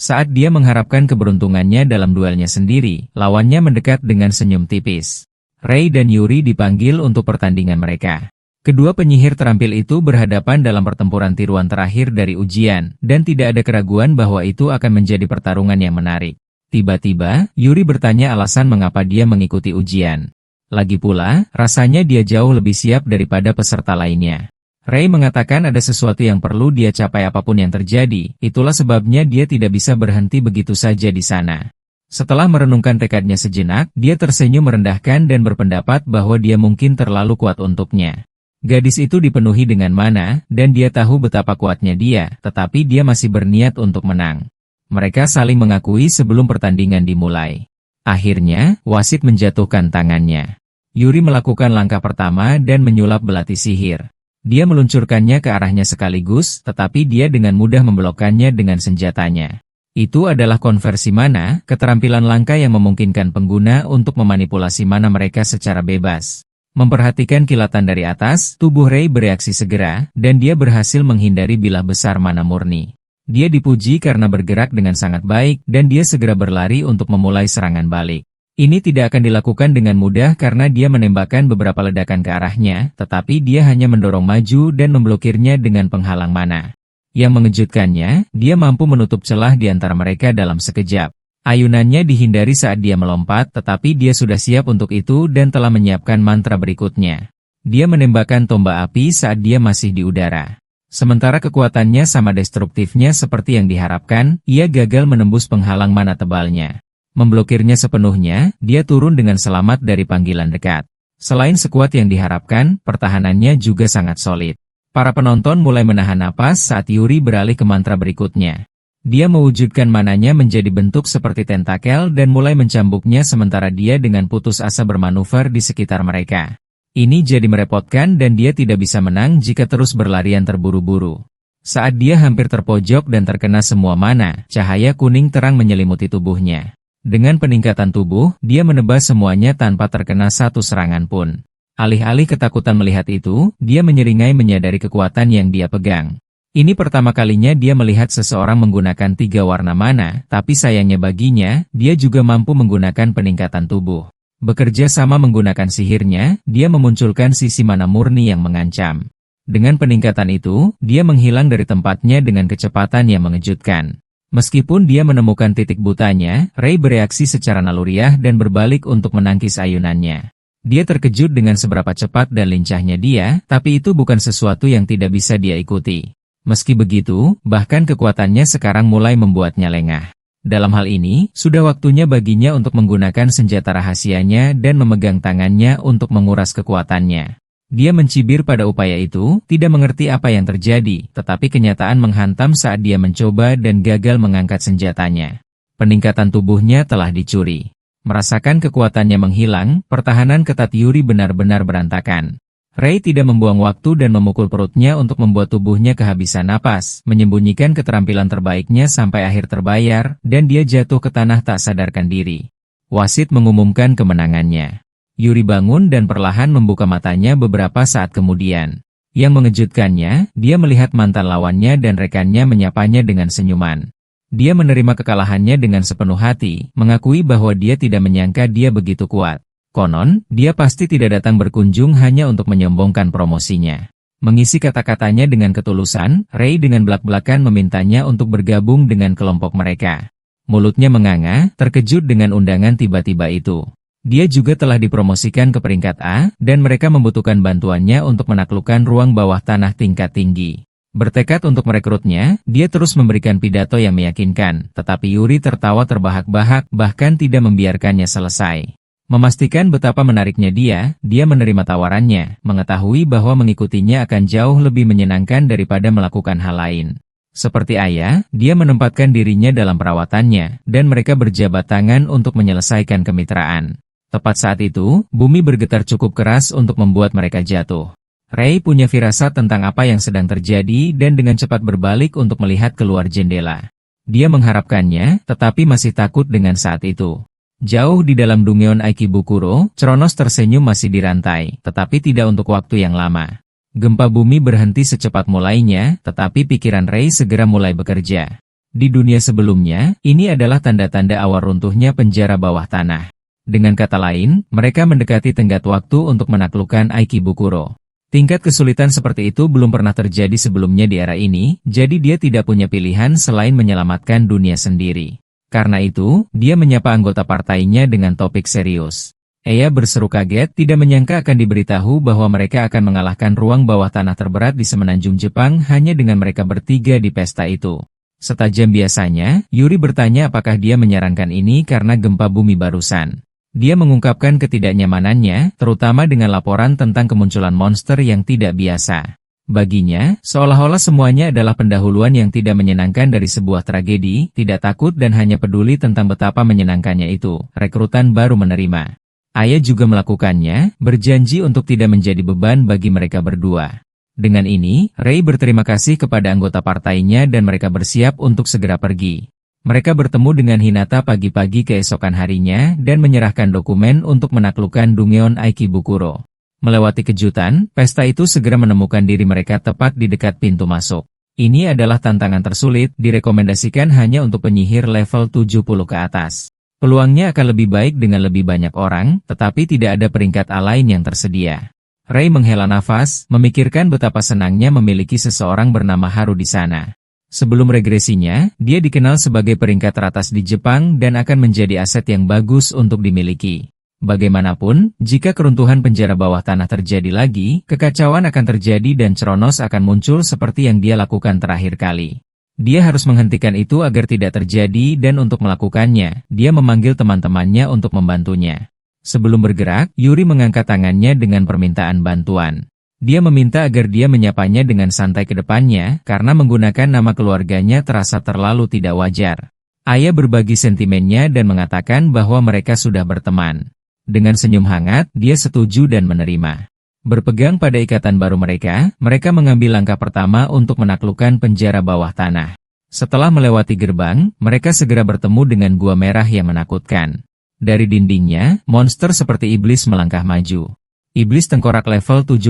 Saat dia mengharapkan keberuntungannya dalam duelnya sendiri, lawannya mendekat dengan senyum tipis. Rei dan Yuri dipanggil untuk pertandingan mereka. Kedua penyihir terampil itu berhadapan dalam pertempuran tiruan terakhir dari ujian, dan tidak ada keraguan bahwa itu akan menjadi pertarungan yang menarik. Tiba-tiba, Yuri bertanya alasan mengapa dia mengikuti ujian. Lagi pula, rasanya dia jauh lebih siap daripada peserta lainnya. Rei mengatakan ada sesuatu yang perlu dia capai apapun yang terjadi, itulah sebabnya dia tidak bisa berhenti begitu saja di sana. Setelah merenungkan tekadnya sejenak, dia tersenyum merendahkan dan berpendapat bahwa dia mungkin terlalu kuat untuknya. Gadis itu dipenuhi dengan mana, dan dia tahu betapa kuatnya dia, tetapi dia masih berniat untuk menang. Mereka saling mengakui sebelum pertandingan dimulai. Akhirnya, wasit menjatuhkan tangannya. Yuri melakukan langkah pertama dan menyulap belati sihir. Dia meluncurkannya ke arahnya sekaligus, tetapi dia dengan mudah memblokkannya dengan senjatanya. Itu adalah konversi mana, keterampilan langka yang memungkinkan pengguna untuk memanipulasi mana mereka secara bebas. Memperhatikan kilatan dari atas, tubuh Rei bereaksi segera, dan dia berhasil menghindari bilah besar mana murni. Dia dipuji karena bergerak dengan sangat baik, dan dia segera berlari untuk memulai serangan balik. Ini tidak akan dilakukan dengan mudah karena dia menembakkan beberapa ledakan ke arahnya, tetapi dia hanya mendorong maju dan memblokirnya dengan penghalang mana. Yang mengejutkannya, dia mampu menutup celah di antara mereka dalam sekejap. Ayunannya dihindari saat dia melompat, tetapi dia sudah siap untuk itu dan telah menyiapkan mantra berikutnya. Dia menembakkan tombak api saat dia masih di udara. Sementara kekuatannya sama destruktifnya seperti yang diharapkan, ia gagal menembus penghalang mana tebalnya. Memblokirnya sepenuhnya, dia turun dengan selamat dari panggilan dekat. Selain sekuat yang diharapkan, pertahanannya juga sangat solid. Para penonton mulai menahan napas saat Yuri beralih ke mantra berikutnya. Dia mewujudkan mananya menjadi bentuk seperti tentakel dan mulai mencambuknya sementara dia dengan putus asa bermanuver di sekitar mereka. Ini jadi merepotkan dan dia tidak bisa menang jika terus berlarian terburu-buru. Saat dia hampir terpojok dan terkena semua mana, cahaya kuning terang menyelimuti tubuhnya. Dengan peningkatan tubuh, dia menebas semuanya tanpa terkena satu serangan pun. Alih-alih ketakutan melihat itu, dia menyeringai menyadari kekuatan yang dia pegang. Ini pertama kalinya dia melihat seseorang menggunakan 3 warna mana, tapi sayangnya baginya, dia juga mampu menggunakan peningkatan tubuh. Bekerja sama menggunakan sihirnya, dia memunculkan sisi mana murni yang mengancam. Dengan peningkatan itu, dia menghilang dari tempatnya dengan kecepatan yang mengejutkan. Meskipun dia menemukan titik butanya, Ray bereaksi secara naluriah dan berbalik untuk menangkis ayunannya. Dia terkejut dengan seberapa cepat dan lincahnya dia, tapi itu bukan sesuatu yang tidak bisa dia ikuti. Meski begitu, bahkan kekuatannya sekarang mulai membuatnya lengah. Dalam hal ini, sudah waktunya baginya untuk menggunakan senjata rahasianya dan memegang tangannya untuk menguras kekuatannya. Dia mencibir pada upaya itu, tidak mengerti apa yang terjadi, tetapi kenyataan menghantam saat dia mencoba dan gagal mengangkat senjatanya. Peningkatan tubuhnya telah dicuri. Merasakan kekuatannya menghilang, pertahanan ketat Yuri benar-benar berantakan. Ray tidak membuang waktu dan memukul perutnya untuk membuat tubuhnya kehabisan napas, menyembunyikan keterampilan terbaiknya sampai akhir terbayar, dan dia jatuh ke tanah tak sadarkan diri. Wasit mengumumkan kemenangannya. Yuri bangun dan perlahan membuka matanya beberapa saat kemudian. Yang mengejutkannya, dia melihat mantan lawannya dan rekannya menyapanya dengan senyuman. Dia menerima kekalahannya dengan sepenuh hati, mengakui bahwa dia tidak menyangka dia begitu kuat. Konon, dia pasti tidak datang berkunjung hanya untuk menyombongkan promosinya. Mengisi kata-katanya dengan ketulusan, Ray dengan belak-belakan memintanya untuk bergabung dengan kelompok mereka. Mulutnya menganga, terkejut dengan undangan tiba-tiba itu. Dia juga telah dipromosikan ke peringkat A, dan mereka membutuhkan bantuannya untuk menaklukkan ruang bawah tanah tingkat tinggi. Bertekad untuk merekrutnya, dia terus memberikan pidato yang meyakinkan, tetapi Yuri tertawa terbahak-bahak, bahkan tidak membiarkannya selesai. Memastikan betapa menariknya dia menerima tawarannya, mengetahui bahwa mengikutinya akan jauh lebih menyenangkan daripada melakukan hal lain. Seperti ayah, dia menempatkan dirinya dalam perawatannya, dan mereka berjabat tangan untuk menyelesaikan kemitraan. Tepat saat itu, bumi bergetar cukup keras untuk membuat mereka jatuh. Ray punya firasat tentang apa yang sedang terjadi dan dengan cepat berbalik untuk melihat keluar jendela. Dia mengharapkannya, tetapi masih takut dengan saat itu. Jauh di dalam Dungeon Aikibukuro, Chronos tersenyum masih di rantai, tetapi tidak untuk waktu yang lama. Gempa bumi berhenti secepat mulainya, tetapi pikiran Ray segera mulai bekerja. Di dunia sebelumnya, ini adalah tanda-tanda awal runtuhnya penjara bawah tanah. Dengan kata lain, mereka mendekati tenggat waktu untuk menaklukkan Aikibukuro. Tingkat kesulitan seperti itu belum pernah terjadi sebelumnya di era ini, jadi dia tidak punya pilihan selain menyelamatkan dunia sendiri. Karena itu, dia menyapa anggota partainya dengan topik serius. Ia berseru kaget, tidak menyangka akan diberitahu bahwa mereka akan mengalahkan ruang bawah tanah terberat di semenanjung Jepang hanya dengan mereka bertiga di pesta itu. Setajam biasanya, Yuri bertanya apakah dia menyarankan ini karena gempa bumi barusan. Dia mengungkapkan ketidaknyamanannya, terutama dengan laporan tentang kemunculan monster yang tidak biasa. Baginya, seolah-olah semuanya adalah pendahuluan yang tidak menyenangkan dari sebuah tragedi, tidak takut dan hanya peduli tentang betapa menyenangkannya itu. Rekrutan baru menerima. Ayah juga melakukannya, berjanji untuk tidak menjadi beban bagi mereka berdua. Dengan ini, Ray berterima kasih kepada anggota partainya dan mereka bersiap untuk segera pergi. Mereka bertemu dengan Hinata pagi-pagi keesokan harinya dan menyerahkan dokumen untuk menaklukkan Dungeon Aikibukuro. Melewati kejutan, pesta itu segera menemukan diri mereka tepat di dekat pintu masuk. Ini adalah tantangan tersulit, direkomendasikan hanya untuk penyihir level 70 ke atas. Peluangnya akan lebih baik dengan lebih banyak orang, tetapi tidak ada peringkat A lain yang tersedia. Ray menghela nafas, memikirkan betapa senangnya memiliki seseorang bernama Haru di sana. Sebelum regresinya, dia dikenal sebagai peringkat teratas di Jepang dan akan menjadi aset yang bagus untuk dimiliki. Bagaimanapun, jika keruntuhan penjara bawah tanah terjadi lagi, kekacauan akan terjadi dan Chronos akan muncul seperti yang dia lakukan terakhir kali. Dia harus menghentikan itu agar tidak terjadi dan untuk melakukannya, dia memanggil teman-temannya untuk membantunya. Sebelum bergerak, Yuri mengangkat tangannya dengan permintaan bantuan. Dia meminta agar dia menyapanya dengan santai ke depannya, karena menggunakan nama keluarganya terasa terlalu tidak wajar. Ayah berbagi sentimennya dan mengatakan bahwa mereka sudah berteman. Dengan senyum hangat, dia setuju dan menerima. Berpegang pada ikatan baru mereka mengambil langkah pertama untuk menaklukkan penjara bawah tanah. Setelah melewati gerbang, mereka segera bertemu dengan gua merah yang menakutkan. Dari dindingnya, monster seperti iblis melangkah maju. Iblis tengkorak level 71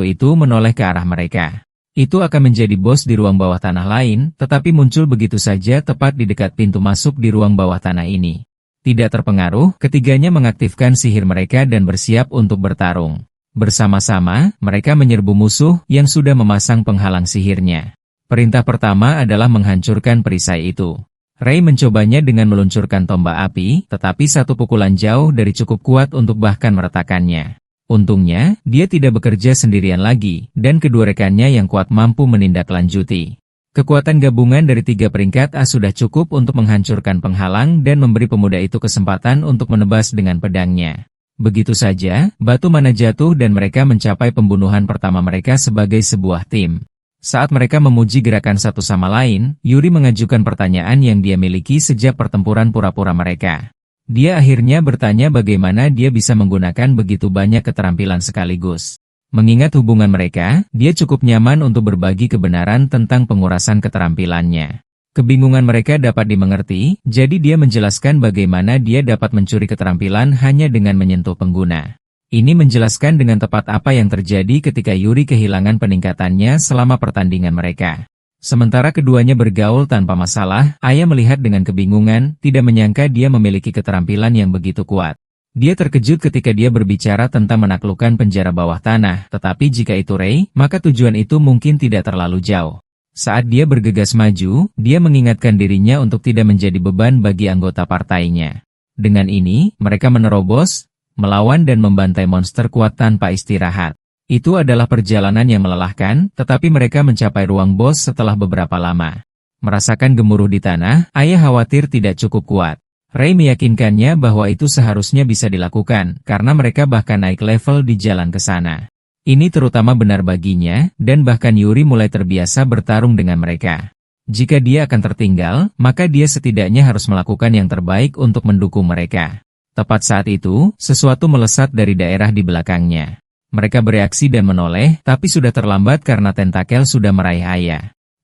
itu menoleh ke arah mereka. Itu akan menjadi bos di ruang bawah tanah lain, tetapi muncul begitu saja tepat di dekat pintu masuk di ruang bawah tanah ini. Tidak terpengaruh, ketiganya mengaktifkan sihir mereka dan bersiap untuk bertarung. Bersama-sama, mereka menyerbu musuh yang sudah memasang penghalang sihirnya. Perintah pertama adalah menghancurkan perisai itu. Rei mencobanya dengan meluncurkan tombak api, tetapi satu pukulan jauh dari cukup kuat untuk bahkan meretakannya. Untungnya, dia tidak bekerja sendirian lagi, dan kedua rekannya yang kuat mampu menindaklanjuti. Kekuatan gabungan dari 3 peringkat A sudah cukup untuk menghancurkan penghalang dan memberi pemuda itu kesempatan untuk menebas dengan pedangnya. Begitu saja, batu mana jatuh dan mereka mencapai pembunuhan pertama mereka sebagai sebuah tim. Saat mereka memuji gerakan satu sama lain, Yuri mengajukan pertanyaan yang dia miliki sejak pertempuran pura-pura mereka. Dia akhirnya bertanya bagaimana dia bisa menggunakan begitu banyak keterampilan sekaligus. Mengingat hubungan mereka, dia cukup nyaman untuk berbagi kebenaran tentang pengurasan keterampilannya. Kebingungan mereka dapat dimengerti, jadi dia menjelaskan bagaimana dia dapat mencuri keterampilan hanya dengan menyentuh pengguna. Ini menjelaskan dengan tepat apa yang terjadi ketika Yuri kehilangan peningkatannya selama pertandingan mereka. Sementara keduanya bergaul tanpa masalah, Aya melihat dengan kebingungan, tidak menyangka dia memiliki keterampilan yang begitu kuat. Dia terkejut ketika dia berbicara tentang menaklukkan penjara bawah tanah, tetapi jika itu Rei, maka tujuan itu mungkin tidak terlalu jauh. Saat dia bergegas maju, dia mengingatkan dirinya untuk tidak menjadi beban bagi anggota partainya. Dengan ini, mereka menerobos, melawan dan membantai monster kuat tanpa istirahat. Itu adalah perjalanan yang melelahkan, tetapi mereka mencapai ruang bos setelah beberapa lama. Merasakan gemuruh di tanah, Ayah khawatir tidak cukup kuat. Rei meyakinkannya bahwa itu seharusnya bisa dilakukan, karena mereka bahkan naik level di jalan ke sana. Ini terutama benar baginya, dan bahkan Yuri mulai terbiasa bertarung dengan mereka. Jika dia akan tertinggal, maka dia setidaknya harus melakukan yang terbaik untuk mendukung mereka. Tepat saat itu, sesuatu melesat dari daerah di belakangnya. Mereka bereaksi dan menoleh, tapi sudah terlambat karena tentakel sudah meraih Aya.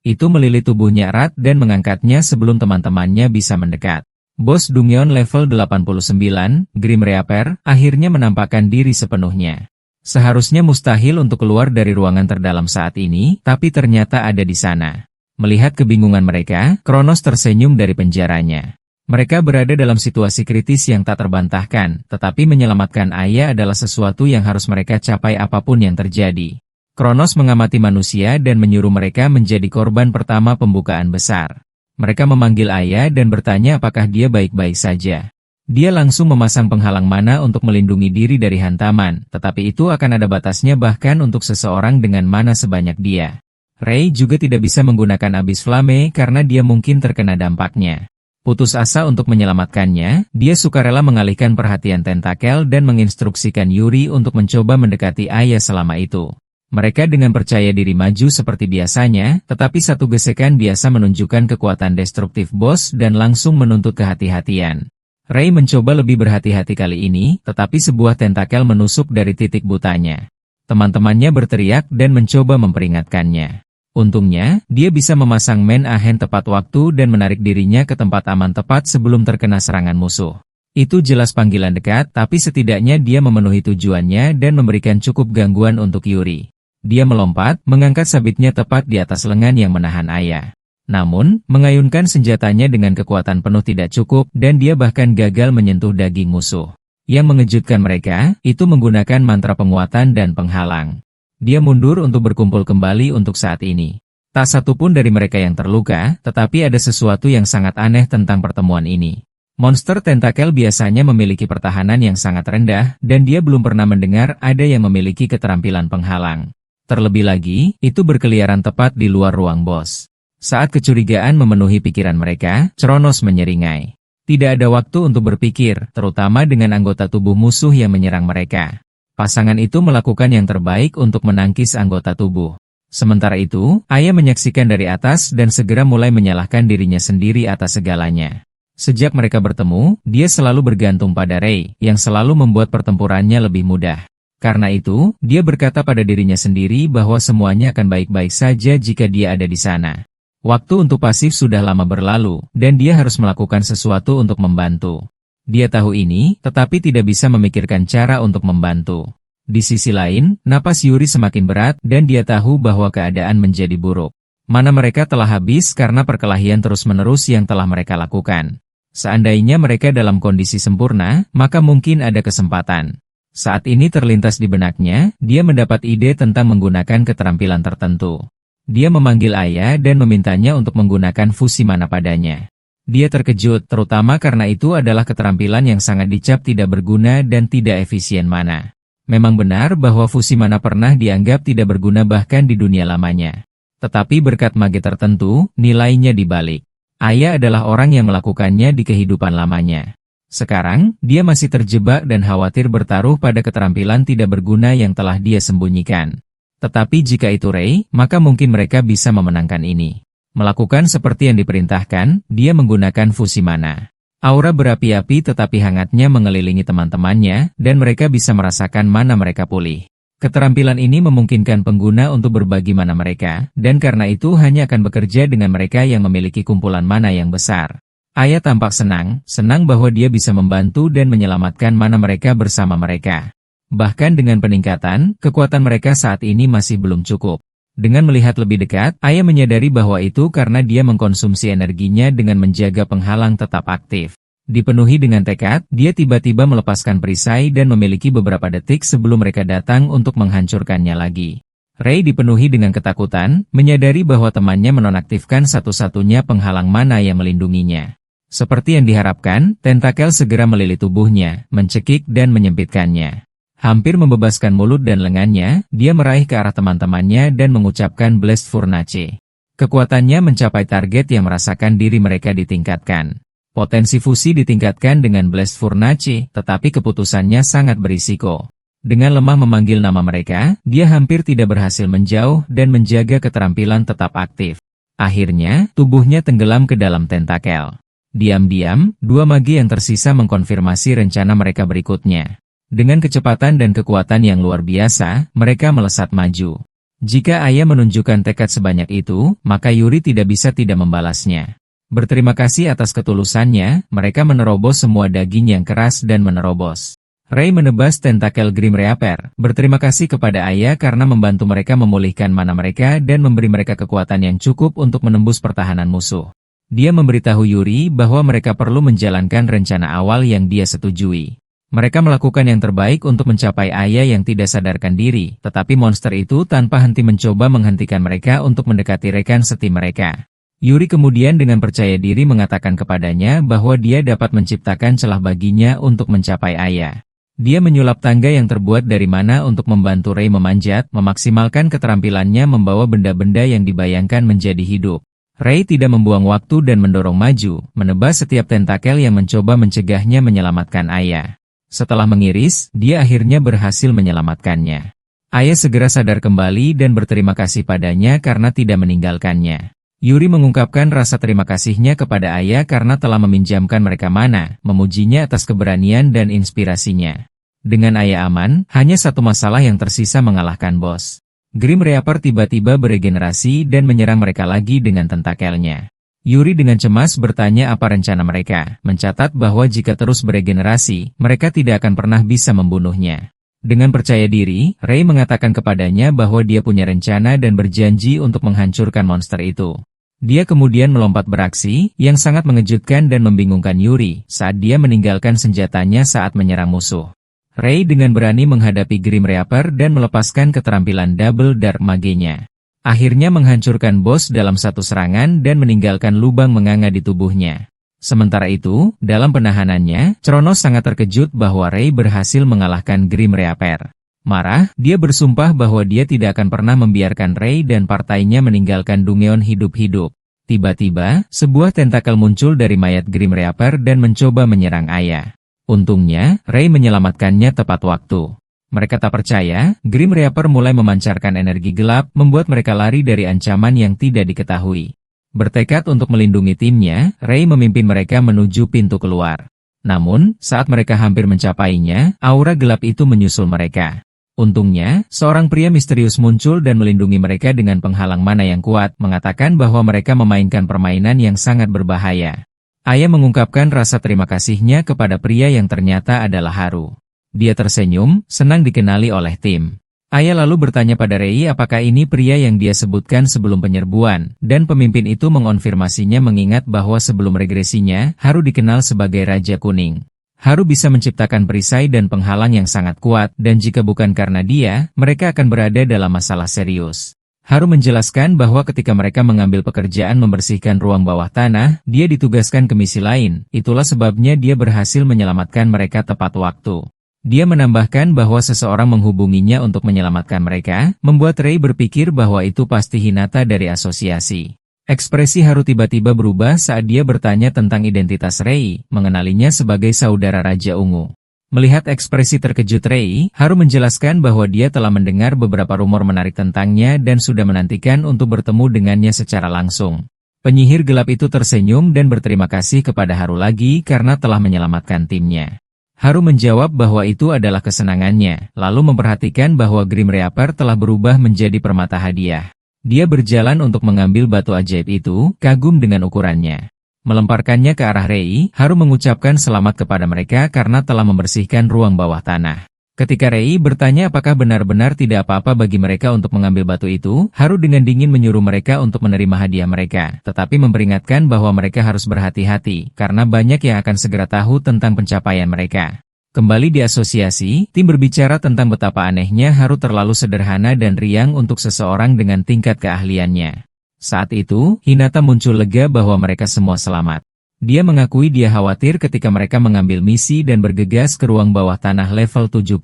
Itu melilit tubuhnya erat dan mengangkatnya sebelum teman-temannya bisa mendekat. Bos Dungyeon level 89, Grim Reaper, akhirnya menampakkan diri sepenuhnya. Seharusnya mustahil untuk keluar dari ruangan terdalam saat ini, tapi ternyata ada di sana. Melihat kebingungan mereka, Kronos tersenyum dari penjaranya. Mereka berada dalam situasi kritis yang tak terbantahkan, tetapi menyelamatkan Aya adalah sesuatu yang harus mereka capai apapun yang terjadi. Kronos mengamati manusia dan menyuruh mereka menjadi korban pertama pembukaan besar. Mereka memanggil Aya dan bertanya apakah dia baik-baik saja. Dia langsung memasang penghalang mana untuk melindungi diri dari hantaman, tetapi itu akan ada batasnya bahkan untuk seseorang dengan mana sebanyak dia. Rei juga tidak bisa menggunakan Abyss Flame karena dia mungkin terkena dampaknya. Putus asa untuk menyelamatkannya, dia sukarela mengalihkan perhatian tentakel dan menginstruksikan Yuri untuk mencoba mendekati Aya selama itu. Mereka dengan percaya diri maju seperti biasanya, tetapi satu gesekan biasa menunjukkan kekuatan destruktif bos dan langsung menuntut kehati-hatian. Rei mencoba lebih berhati-hati kali ini, tetapi sebuah tentakel menusuk dari titik butanya. Teman-temannya berteriak dan mencoba memperingatkannya. Untungnya, dia bisa memasang Man Ahen tepat waktu dan menarik dirinya ke tempat aman tepat sebelum terkena serangan musuh. Itu jelas panggilan dekat, tapi setidaknya dia memenuhi tujuannya dan memberikan cukup gangguan untuk Yuri. Dia melompat, mengangkat sabitnya tepat di atas lengan yang menahan Aya. Namun, mengayunkan senjatanya dengan kekuatan penuh tidak cukup, dan dia bahkan gagal menyentuh daging musuh. Yang mengejutkan mereka, itu menggunakan mantra penguatan dan penghalang. Dia mundur untuk berkumpul kembali untuk saat ini. Tak satu pun dari mereka yang terluka, tetapi ada sesuatu yang sangat aneh tentang pertemuan ini. Monster tentakel biasanya memiliki pertahanan yang sangat rendah, dan dia belum pernah mendengar ada yang memiliki keterampilan penghalang. Terlebih lagi, itu berkeliaran tepat di luar ruang bos. Saat kecurigaan memenuhi pikiran mereka, Kronos menyeringai. Tidak ada waktu untuk berpikir, terutama dengan anggota tubuh musuh yang menyerang mereka. Pasangan itu melakukan yang terbaik untuk menangkis anggota tubuh. Sementara itu, Aya menyaksikan dari atas dan segera mulai menyalahkan dirinya sendiri atas segalanya. Sejak mereka bertemu, dia selalu bergantung pada Rei, yang selalu membuat pertempurannya lebih mudah. Karena itu, dia berkata pada dirinya sendiri bahwa semuanya akan baik-baik saja jika dia ada di sana. Waktu untuk pasif sudah lama berlalu, dan dia harus melakukan sesuatu untuk membantu. Dia tahu ini, tetapi tidak bisa memikirkan cara untuk membantu. Di sisi lain, napas Yuri semakin berat, dan dia tahu bahwa keadaan menjadi buruk. Mana mereka telah habis karena perkelahian terus-menerus yang telah mereka lakukan. Seandainya mereka dalam kondisi sempurna, maka mungkin ada kesempatan. Saat ini terlintas di benaknya, dia mendapat ide tentang menggunakan keterampilan tertentu. Dia memanggil ayah dan memintanya untuk menggunakan fusi mana padanya. Dia terkejut, terutama karena itu adalah keterampilan yang sangat dicap tidak berguna dan tidak efisien mana. Memang benar bahwa fusi mana pernah dianggap tidak berguna bahkan di dunia lamanya. Tetapi berkat mage tertentu, nilainya dibalik. Ayah adalah orang yang melakukannya di kehidupan lamanya. Sekarang, dia masih terjebak dan khawatir bertaruh pada keterampilan tidak berguna yang telah dia sembunyikan. Tetapi jika itu Ray, maka mungkin mereka bisa memenangkan ini. Melakukan seperti yang diperintahkan, dia menggunakan fusi mana. Aura berapi-api tetapi hangatnya mengelilingi teman-temannya, dan mereka bisa merasakan mana mereka pulih. Keterampilan ini memungkinkan pengguna untuk berbagi mana mereka, dan karena itu hanya akan bekerja dengan mereka yang memiliki kumpulan mana yang besar. Ayah tampak senang bahwa dia bisa membantu dan menyelamatkan mana mereka bersama mereka. Bahkan dengan peningkatan, kekuatan mereka saat ini masih belum cukup. Dengan melihat lebih dekat, ayah menyadari bahwa itu karena dia mengkonsumsi energinya dengan menjaga penghalang tetap aktif. Dipenuhi dengan tekad, dia tiba-tiba melepaskan perisai dan memiliki beberapa detik sebelum mereka datang untuk menghancurkannya lagi. Ray dipenuhi dengan ketakutan, menyadari bahwa temannya menonaktifkan satu-satunya penghalang mana yang melindunginya. Seperti yang diharapkan, tentakel segera melilit tubuhnya, mencekik dan menyempitkannya. Hampir membebaskan mulut dan lengannya, dia meraih ke arah teman-temannya dan mengucapkan Blast Furnace. Kekuatannya mencapai target yang merasakan diri mereka ditingkatkan. Potensi fusi ditingkatkan dengan Blast Furnace, tetapi keputusannya sangat berisiko. Dengan lemah memanggil nama mereka, dia hampir tidak berhasil menjauh dan menjaga keterampilan tetap aktif. Akhirnya, tubuhnya tenggelam ke dalam tentakel. Diam-diam, dua mage yang tersisa mengkonfirmasi rencana mereka berikutnya. Dengan kecepatan dan kekuatan yang luar biasa, mereka melesat maju. Jika ayah menunjukkan tekad sebanyak itu, maka Yuri tidak bisa tidak membalasnya. Berterima kasih atas ketulusannya, mereka menerobos semua daging yang keras dan menerobos. Ray menebas tentakel Grim Reaper, berterima kasih kepada ayah karena membantu mereka memulihkan mana mereka dan memberi mereka kekuatan yang cukup untuk menembus pertahanan musuh. Dia memberitahu Yuri bahwa mereka perlu menjalankan rencana awal yang dia setujui. Mereka melakukan yang terbaik untuk mencapai ayah yang tidak sadarkan diri, tetapi monster itu tanpa henti mencoba menghentikan mereka untuk mendekati rekan setim mereka. Yuri kemudian dengan percaya diri mengatakan kepadanya bahwa dia dapat menciptakan celah baginya untuk mencapai ayah. Dia menyulap tangga yang terbuat dari mana untuk membantu Ray memanjat, memaksimalkan keterampilannya membawa benda-benda yang dibayangkan menjadi hidup. Ray tidak membuang waktu dan mendorong maju, menebas setiap tentakel yang mencoba mencegahnya menyelamatkan ayah. Setelah mengiris, dia akhirnya berhasil menyelamatkannya. Ayah segera sadar kembali dan berterima kasih padanya karena tidak meninggalkannya. Yuri mengungkapkan rasa terima kasihnya kepada ayah karena telah meminjamkan mereka mana, memujinya atas keberanian dan inspirasinya. Dengan ayah aman, hanya satu masalah yang tersisa mengalahkan bos. Grim Reaper tiba-tiba beregenerasi dan menyerang mereka lagi dengan tentakelnya. Yuri dengan cemas bertanya apa rencana mereka, mencatat bahwa jika terus beregenerasi, mereka tidak akan pernah bisa membunuhnya. Dengan percaya diri, Ray mengatakan kepadanya bahwa dia punya rencana dan berjanji untuk menghancurkan monster itu. Dia kemudian melompat beraksi, yang sangat mengejutkan dan membingungkan Yuri saat dia meninggalkan senjatanya saat menyerang musuh. Ray dengan berani menghadapi Grim Reaper dan melepaskan keterampilan Double Dark Mage-nya. Akhirnya menghancurkan bos dalam satu serangan dan meninggalkan lubang menganga di tubuhnya. Sementara itu, dalam penahanannya, Cronos sangat terkejut bahwa Ray berhasil mengalahkan Grim Reaper. Marah, dia bersumpah bahwa dia tidak akan pernah membiarkan Ray dan partainya meninggalkan Dungeon hidup-hidup. Tiba-tiba, sebuah tentakel muncul dari mayat Grim Reaper dan mencoba menyerang ayah. Untungnya, Ray menyelamatkannya tepat waktu. Mereka tak percaya, Grim Reaper mulai memancarkan energi gelap, membuat mereka lari dari ancaman yang tidak diketahui. Bertekad untuk melindungi timnya, Ray memimpin mereka menuju pintu keluar. Namun, saat mereka hampir mencapainya, aura gelap itu menyusul mereka. Untungnya, seorang pria misterius muncul dan melindungi mereka dengan penghalang mana yang kuat, mengatakan bahwa mereka memainkan permainan yang sangat berbahaya. Ayah mengungkapkan rasa terima kasihnya kepada pria yang ternyata adalah Haru. Dia tersenyum, senang dikenali oleh tim. Ayah lalu bertanya pada Ray apakah ini pria yang dia sebutkan sebelum penyerbuan, dan pemimpin itu mengonfirmasinya mengingat bahwa sebelum regresinya, Haru dikenal sebagai Raja Kuning. Haru bisa menciptakan perisai dan penghalang yang sangat kuat, dan jika bukan karena dia, mereka akan berada dalam masalah serius. Haru menjelaskan bahwa ketika mereka mengambil pekerjaan membersihkan ruang bawah tanah, dia ditugaskan ke misi lain, itulah sebabnya dia berhasil menyelamatkan mereka tepat waktu. Dia menambahkan bahwa seseorang menghubunginya untuk menyelamatkan mereka, membuat Rei berpikir bahwa itu pasti Hinata dari asosiasi. Ekspresi Haru tiba-tiba berubah saat dia bertanya tentang identitas Rei, mengenalinya sebagai saudara Raja Ungu. Melihat ekspresi terkejut Rei, Haru menjelaskan bahwa dia telah mendengar beberapa rumor menarik tentangnya dan sudah menantikan untuk bertemu dengannya secara langsung. Penyihir gelap itu tersenyum dan berterima kasih kepada Haru lagi karena telah menyelamatkan timnya. Haru menjawab bahwa itu adalah kesenangannya, lalu memperhatikan bahwa Grim Reaper telah berubah menjadi permata hadiah. Dia berjalan untuk mengambil batu ajaib itu, kagum dengan ukurannya. Melemparkannya ke arah Rei, Haru mengucapkan selamat kepada mereka karena telah membersihkan ruang bawah tanah. Ketika Rei bertanya apakah benar-benar tidak apa-apa bagi mereka untuk mengambil batu itu, Haru dengan dingin menyuruh mereka untuk menerima hadiah mereka, tetapi memperingatkan bahwa mereka harus berhati-hati, karena banyak yang akan segera tahu tentang pencapaian mereka. Kembali di asosiasi, tim berbicara tentang betapa anehnya Haru terlalu sederhana dan riang untuk seseorang dengan tingkat keahliannya. Saat itu, Hinata muncul lega bahwa mereka semua selamat. Dia mengakui dia khawatir ketika mereka mengambil misi dan bergegas ke ruang bawah tanah level 70.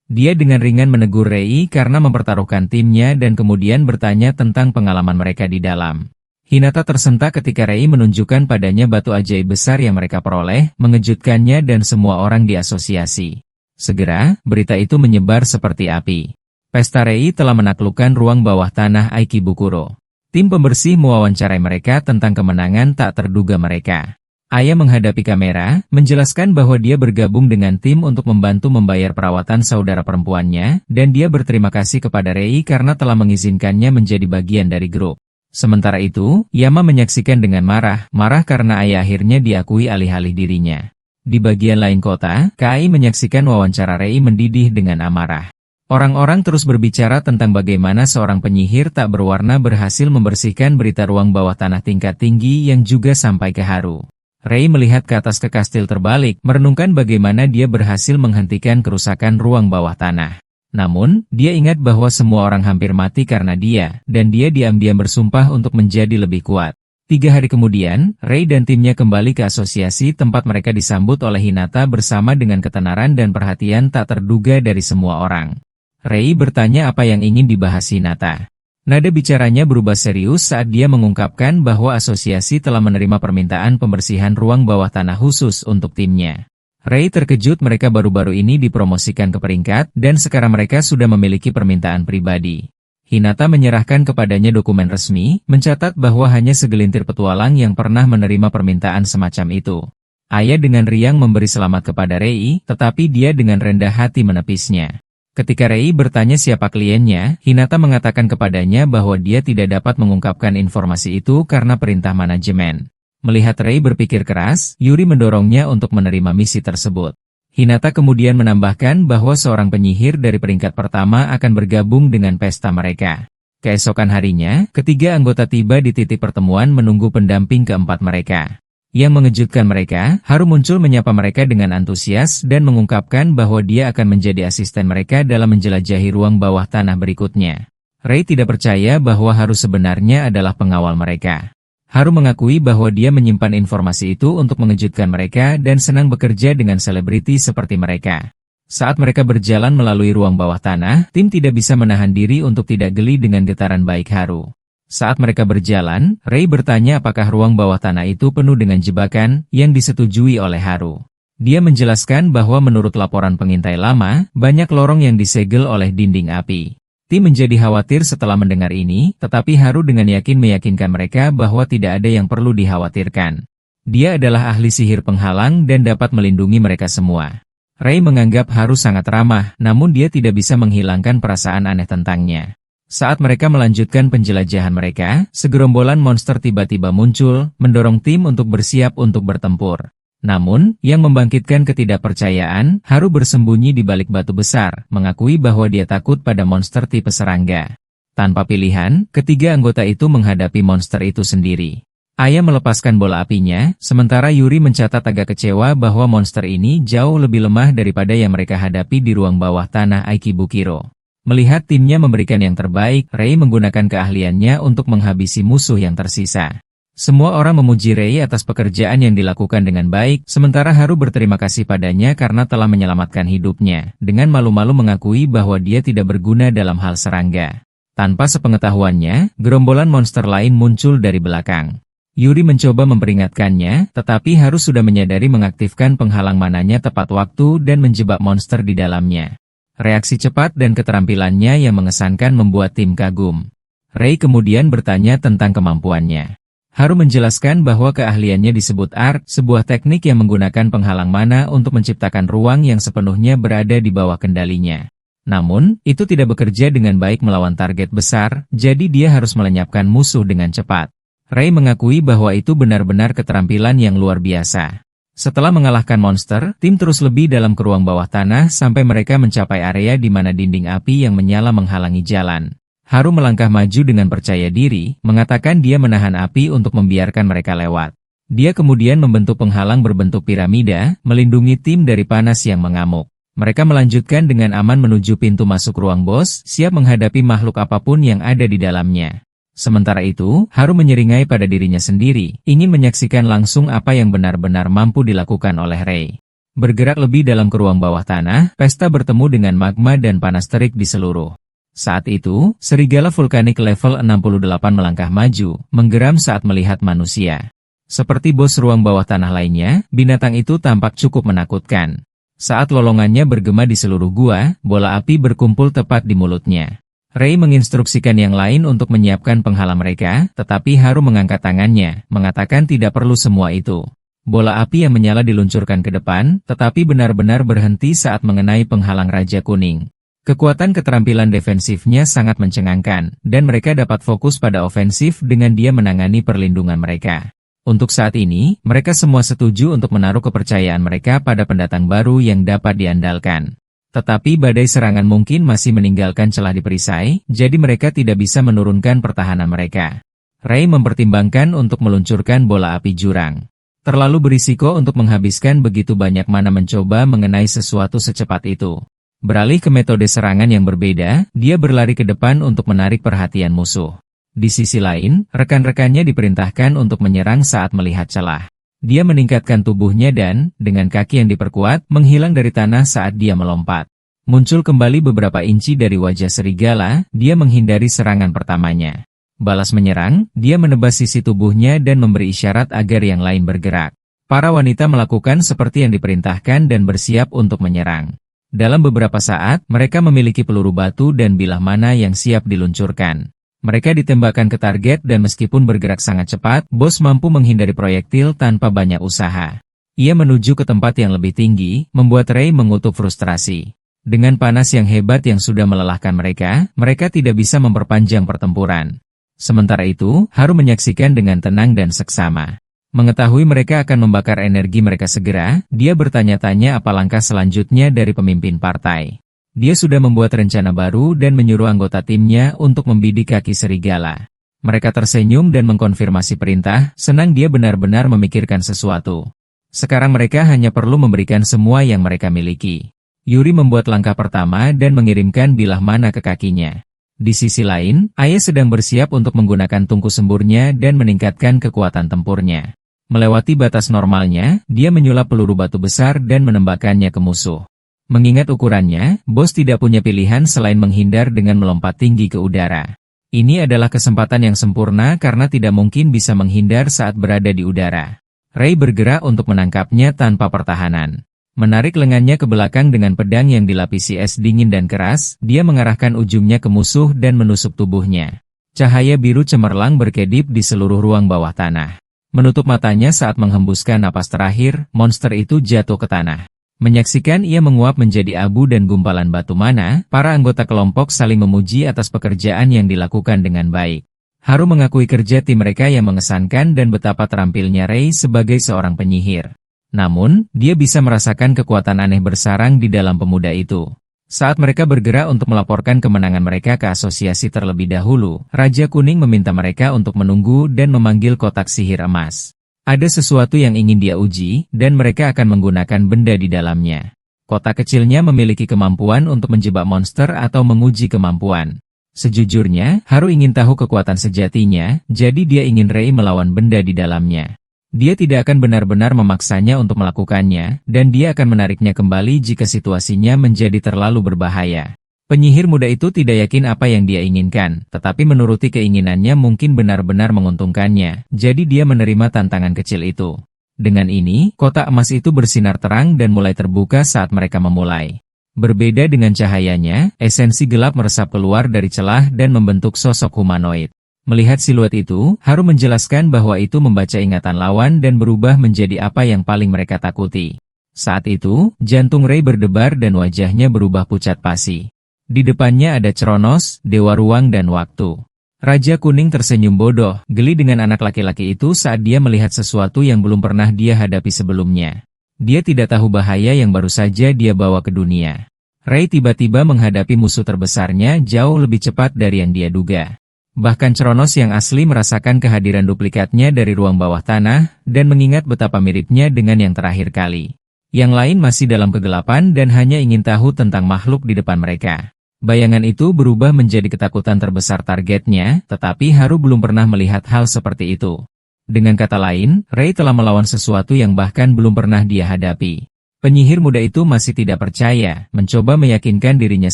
Dia dengan ringan menegur Rei karena mempertaruhkan timnya dan kemudian bertanya tentang pengalaman mereka di dalam. Hinata tersentak ketika Rei menunjukkan padanya batu ajaib besar yang mereka peroleh, mengejutkannya dan semua orang di asosiasi. Segera, berita itu menyebar seperti api. Pesta Rei telah menaklukkan ruang bawah tanah Aikibukuro. Tim pembersih mewawancarai mereka tentang kemenangan tak terduga mereka. Aya menghadapi kamera, menjelaskan bahwa dia bergabung dengan tim untuk membantu membayar perawatan saudara perempuannya, dan dia berterima kasih kepada Rei karena telah mengizinkannya menjadi bagian dari grup. Sementara itu, Yama menyaksikan dengan marah karena Aya akhirnya diakui alih-alih dirinya. Di bagian lain kota, Kai menyaksikan wawancara Rei mendidih dengan amarah. Orang-orang terus berbicara tentang bagaimana seorang penyihir tak berwarna berhasil membersihkan berita ruang bawah tanah tingkat tinggi yang juga sampai ke Haru. Rei melihat ke atas ke kastil terbalik, merenungkan bagaimana dia berhasil menghentikan kerusakan ruang bawah tanah. Namun, dia ingat bahwa semua orang hampir mati karena dia, dan dia diam-diam bersumpah untuk menjadi lebih kuat. 3 hari kemudian, Rei dan timnya kembali ke asosiasi tempat mereka disambut oleh Hinata bersama dengan ketenaran dan perhatian tak terduga dari semua orang. Rei bertanya apa yang ingin dibahas Hinata. Nada bicaranya berubah serius saat dia mengungkapkan bahwa asosiasi telah menerima permintaan pembersihan ruang bawah tanah khusus untuk timnya. Rei terkejut mereka baru-baru ini dipromosikan ke peringkat, dan sekarang mereka sudah memiliki permintaan pribadi. Hinata menyerahkan kepadanya dokumen resmi, mencatat bahwa hanya segelintir petualang yang pernah menerima permintaan semacam itu. Aya dengan riang memberi selamat kepada Rei, tetapi dia dengan rendah hati menepisnya. Ketika Rei bertanya siapa kliennya, Hinata mengatakan kepadanya bahwa dia tidak dapat mengungkapkan informasi itu karena perintah manajemen. Melihat Rei berpikir keras, Yuri mendorongnya untuk menerima misi tersebut. Hinata kemudian menambahkan bahwa seorang penyihir dari peringkat pertama akan bergabung dengan pesta mereka. Keesokan harinya, ketiga anggota tiba di titik pertemuan menunggu pendamping keempat mereka. Yang mengejutkan mereka, Haru muncul menyapa mereka dengan antusias dan mengungkapkan bahwa dia akan menjadi asisten mereka dalam menjelajahi ruang bawah tanah berikutnya. Rei tidak percaya bahwa Haru sebenarnya adalah pengawal mereka. Haru mengakui bahwa dia menyimpan informasi itu untuk mengejutkan mereka dan senang bekerja dengan selebriti seperti mereka. Saat mereka berjalan melalui ruang bawah tanah, tim tidak bisa menahan diri untuk tidak geli dengan getaran baik Haru. Saat mereka berjalan, Rei bertanya apakah ruang bawah tanah itu penuh dengan jebakan yang disetujui oleh Haru. Dia menjelaskan bahwa menurut laporan pengintai lama, banyak lorong yang disegel oleh dinding api. Tim menjadi khawatir setelah mendengar ini, tetapi Haru dengan yakin meyakinkan mereka bahwa tidak ada yang perlu dikhawatirkan. Dia adalah ahli sihir penghalang dan dapat melindungi mereka semua. Rei menganggap Haru sangat ramah, namun dia tidak bisa menghilangkan perasaan aneh tentangnya. Saat mereka melanjutkan penjelajahan mereka, segerombolan monster tiba-tiba muncul, mendorong tim untuk bersiap untuk bertempur. Namun, yang membangkitkan ketidakpercayaan, Haru bersembunyi di balik batu besar, mengakui bahwa dia takut pada monster tipe serangga. Tanpa pilihan, ketiga anggota itu menghadapi monster itu sendiri. Aya melepaskan bola apinya, sementara Yuri mencatat agak kecewa bahwa monster ini jauh lebih lemah daripada yang mereka hadapi di ruang bawah tanah Aikibukuro. Melihat timnya memberikan yang terbaik, Rei menggunakan keahliannya untuk menghabisi musuh yang tersisa. Semua orang memuji Rei atas pekerjaan yang dilakukan dengan baik, sementara Haru berterima kasih padanya karena telah menyelamatkan hidupnya, dengan malu-malu mengakui bahwa dia tidak berguna dalam hal serangga. Tanpa sepengetahuannya, gerombolan monster lain muncul dari belakang. Yuri mencoba memperingatkannya, tetapi Haru sudah menyadari mengaktifkan penghalang mananya tepat waktu dan menjebak monster di dalamnya. Reaksi cepat dan keterampilannya yang mengesankan membuat tim kagum. Rei kemudian bertanya tentang kemampuannya. Haru menjelaskan bahwa keahliannya disebut Arc, sebuah teknik yang menggunakan penghalang mana untuk menciptakan ruang yang sepenuhnya berada di bawah kendalinya. Namun, itu tidak bekerja dengan baik melawan target besar, jadi dia harus melenyapkan musuh dengan cepat. Rei mengakui bahwa itu benar-benar keterampilan yang luar biasa. Setelah mengalahkan monster, tim terus lebih dalam ke ruang bawah tanah sampai mereka mencapai area di mana dinding api yang menyala menghalangi jalan. Haru melangkah maju dengan percaya diri, mengatakan dia menahan api untuk membiarkan mereka lewat. Dia kemudian membentuk penghalang berbentuk piramida, melindungi tim dari panas yang mengamuk. Mereka melanjutkan dengan aman menuju pintu masuk ruang bos, siap menghadapi makhluk apapun yang ada di dalamnya. Sementara itu, Haru menyeringai pada dirinya sendiri, ingin menyaksikan langsung apa yang benar-benar mampu dilakukan oleh Rei. Bergerak lebih dalam ke ruang bawah tanah, pesta bertemu dengan magma dan panas terik di seluruh. Saat itu, serigala vulkanik level 68 melangkah maju, menggeram saat melihat manusia. Seperti bos ruang bawah tanah lainnya, binatang itu tampak cukup menakutkan. Saat lolongannya bergema di seluruh gua, bola api berkumpul tepat di mulutnya. Rei menginstruksikan yang lain untuk menyiapkan penghalang mereka, tetapi Haru mengangkat tangannya, mengatakan tidak perlu semua itu. Bola api yang menyala diluncurkan ke depan, tetapi benar-benar berhenti saat mengenai penghalang Raja Kuning. Kekuatan keterampilan defensifnya sangat mencengangkan, dan mereka dapat fokus pada ofensif dengan dia menangani perlindungan mereka. Untuk saat ini, mereka semua setuju untuk menaruh kepercayaan mereka pada pendatang baru yang dapat diandalkan. Tetapi badai serangan mungkin masih meninggalkan celah di perisai, jadi mereka tidak bisa menurunkan pertahanan mereka. Rei mempertimbangkan untuk meluncurkan bola api jurang. Terlalu berisiko untuk menghabiskan begitu banyak mana mencoba mengenai sesuatu secepat itu. Beralih ke metode serangan yang berbeda, dia berlari ke depan untuk menarik perhatian musuh. Di sisi lain, rekan-rekannya diperintahkan untuk menyerang saat melihat celah. Dia meningkatkan tubuhnya dan, dengan kaki yang diperkuat, menghilang dari tanah saat dia melompat. Muncul kembali beberapa inci dari wajah serigala, dia menghindari serangan pertamanya. Balas menyerang, dia menebas sisi tubuhnya dan memberi isyarat agar yang lain bergerak. Para wanita melakukan seperti yang diperintahkan dan bersiap untuk menyerang. Dalam beberapa saat, mereka memiliki peluru batu dan bilah mana yang siap diluncurkan. Mereka ditembakkan ke target dan meskipun bergerak sangat cepat, bos mampu menghindari proyektil tanpa banyak usaha. Ia menuju ke tempat yang lebih tinggi, membuat Rei mengutuk frustrasi. Dengan panas yang hebat yang sudah melelahkan mereka, mereka tidak bisa memperpanjang pertempuran. Sementara itu, Haru menyaksikan dengan tenang dan seksama. Mengetahui mereka akan membakar energi mereka segera, dia bertanya-tanya apa langkah selanjutnya dari pemimpin partai. Dia sudah membuat rencana baru dan menyuruh anggota timnya untuk membidik kaki serigala. Mereka tersenyum dan mengkonfirmasi perintah, senang dia benar-benar memikirkan sesuatu. Sekarang mereka hanya perlu memberikan semua yang mereka miliki. Yuri membuat langkah pertama dan mengirimkan bilah mana ke kakinya. Di sisi lain, Aya sedang bersiap untuk menggunakan tungku semburnya dan meningkatkan kekuatan tempurnya. Melewati batas normalnya, dia menyulap peluru batu besar dan menembakkannya ke musuh. Mengingat ukurannya, bos tidak punya pilihan selain menghindar dengan melompat tinggi ke udara. Ini adalah kesempatan yang sempurna karena tidak mungkin bisa menghindar saat berada di udara. Rei bergerak untuk menangkapnya tanpa pertahanan. Menarik lengannya ke belakang dengan pedang yang dilapisi es dingin dan keras, dia mengarahkan ujungnya ke musuh dan menusuk tubuhnya. Cahaya biru cemerlang berkedip di seluruh ruang bawah tanah. Menutup matanya saat menghembuskan napas terakhir, monster itu jatuh ke tanah. Menyaksikan ia menguap menjadi abu dan gumpalan batu mana, para anggota kelompok saling memuji atas pekerjaan yang dilakukan dengan baik. Haru mengakui kerja tim mereka yang mengesankan dan betapa terampilnya Rei sebagai seorang penyihir. Namun, dia bisa merasakan kekuatan aneh bersarang di dalam pemuda itu. Saat mereka bergerak untuk melaporkan kemenangan mereka ke asosiasi terlebih dahulu, Raja Kuning meminta mereka untuk menunggu dan memanggil kotak sihir emas. Ada sesuatu yang ingin dia uji, dan mereka akan menggunakan benda di dalamnya. Kotak kecilnya memiliki kemampuan untuk menjebak monster atau menguji kemampuan. Sejujurnya, Haru ingin tahu kekuatan sejatinya, jadi dia ingin Rei melawan benda di dalamnya. Dia tidak akan benar-benar memaksanya untuk melakukannya, dan dia akan menariknya kembali jika situasinya menjadi terlalu berbahaya. Penyihir muda itu tidak yakin apa yang dia inginkan, tetapi menuruti keinginannya mungkin benar-benar menguntungkannya, jadi dia menerima tantangan kecil itu. Dengan ini, kotak emas itu bersinar terang dan mulai terbuka saat mereka memulai. Berbeda dengan cahayanya, esensi gelap meresap keluar dari celah dan membentuk sosok humanoid. Melihat siluet itu, Haru menjelaskan bahwa itu membaca ingatan lawan dan berubah menjadi apa yang paling mereka takuti. Saat itu, jantung Rei berdebar dan wajahnya berubah pucat pasi. Di depannya ada Chronos, Dewa Ruang dan Waktu. Raja Kuning tersenyum bodoh, geli dengan anak laki-laki itu saat dia melihat sesuatu yang belum pernah dia hadapi sebelumnya. Dia tidak tahu bahaya yang baru saja dia bawa ke dunia. Rei tiba-tiba menghadapi musuh terbesarnya jauh lebih cepat dari yang dia duga. Bahkan Chronos yang asli merasakan kehadiran duplikatnya dari ruang bawah tanah, dan mengingat betapa miripnya dengan yang terakhir kali. Yang lain masih dalam kegelapan dan hanya ingin tahu tentang makhluk di depan mereka. Bayangan itu berubah menjadi ketakutan terbesar targetnya, tetapi Haru belum pernah melihat hal seperti itu. Dengan kata lain, Rei telah melawan sesuatu yang bahkan belum pernah dia hadapi. Penyihir muda itu masih tidak percaya, mencoba meyakinkan dirinya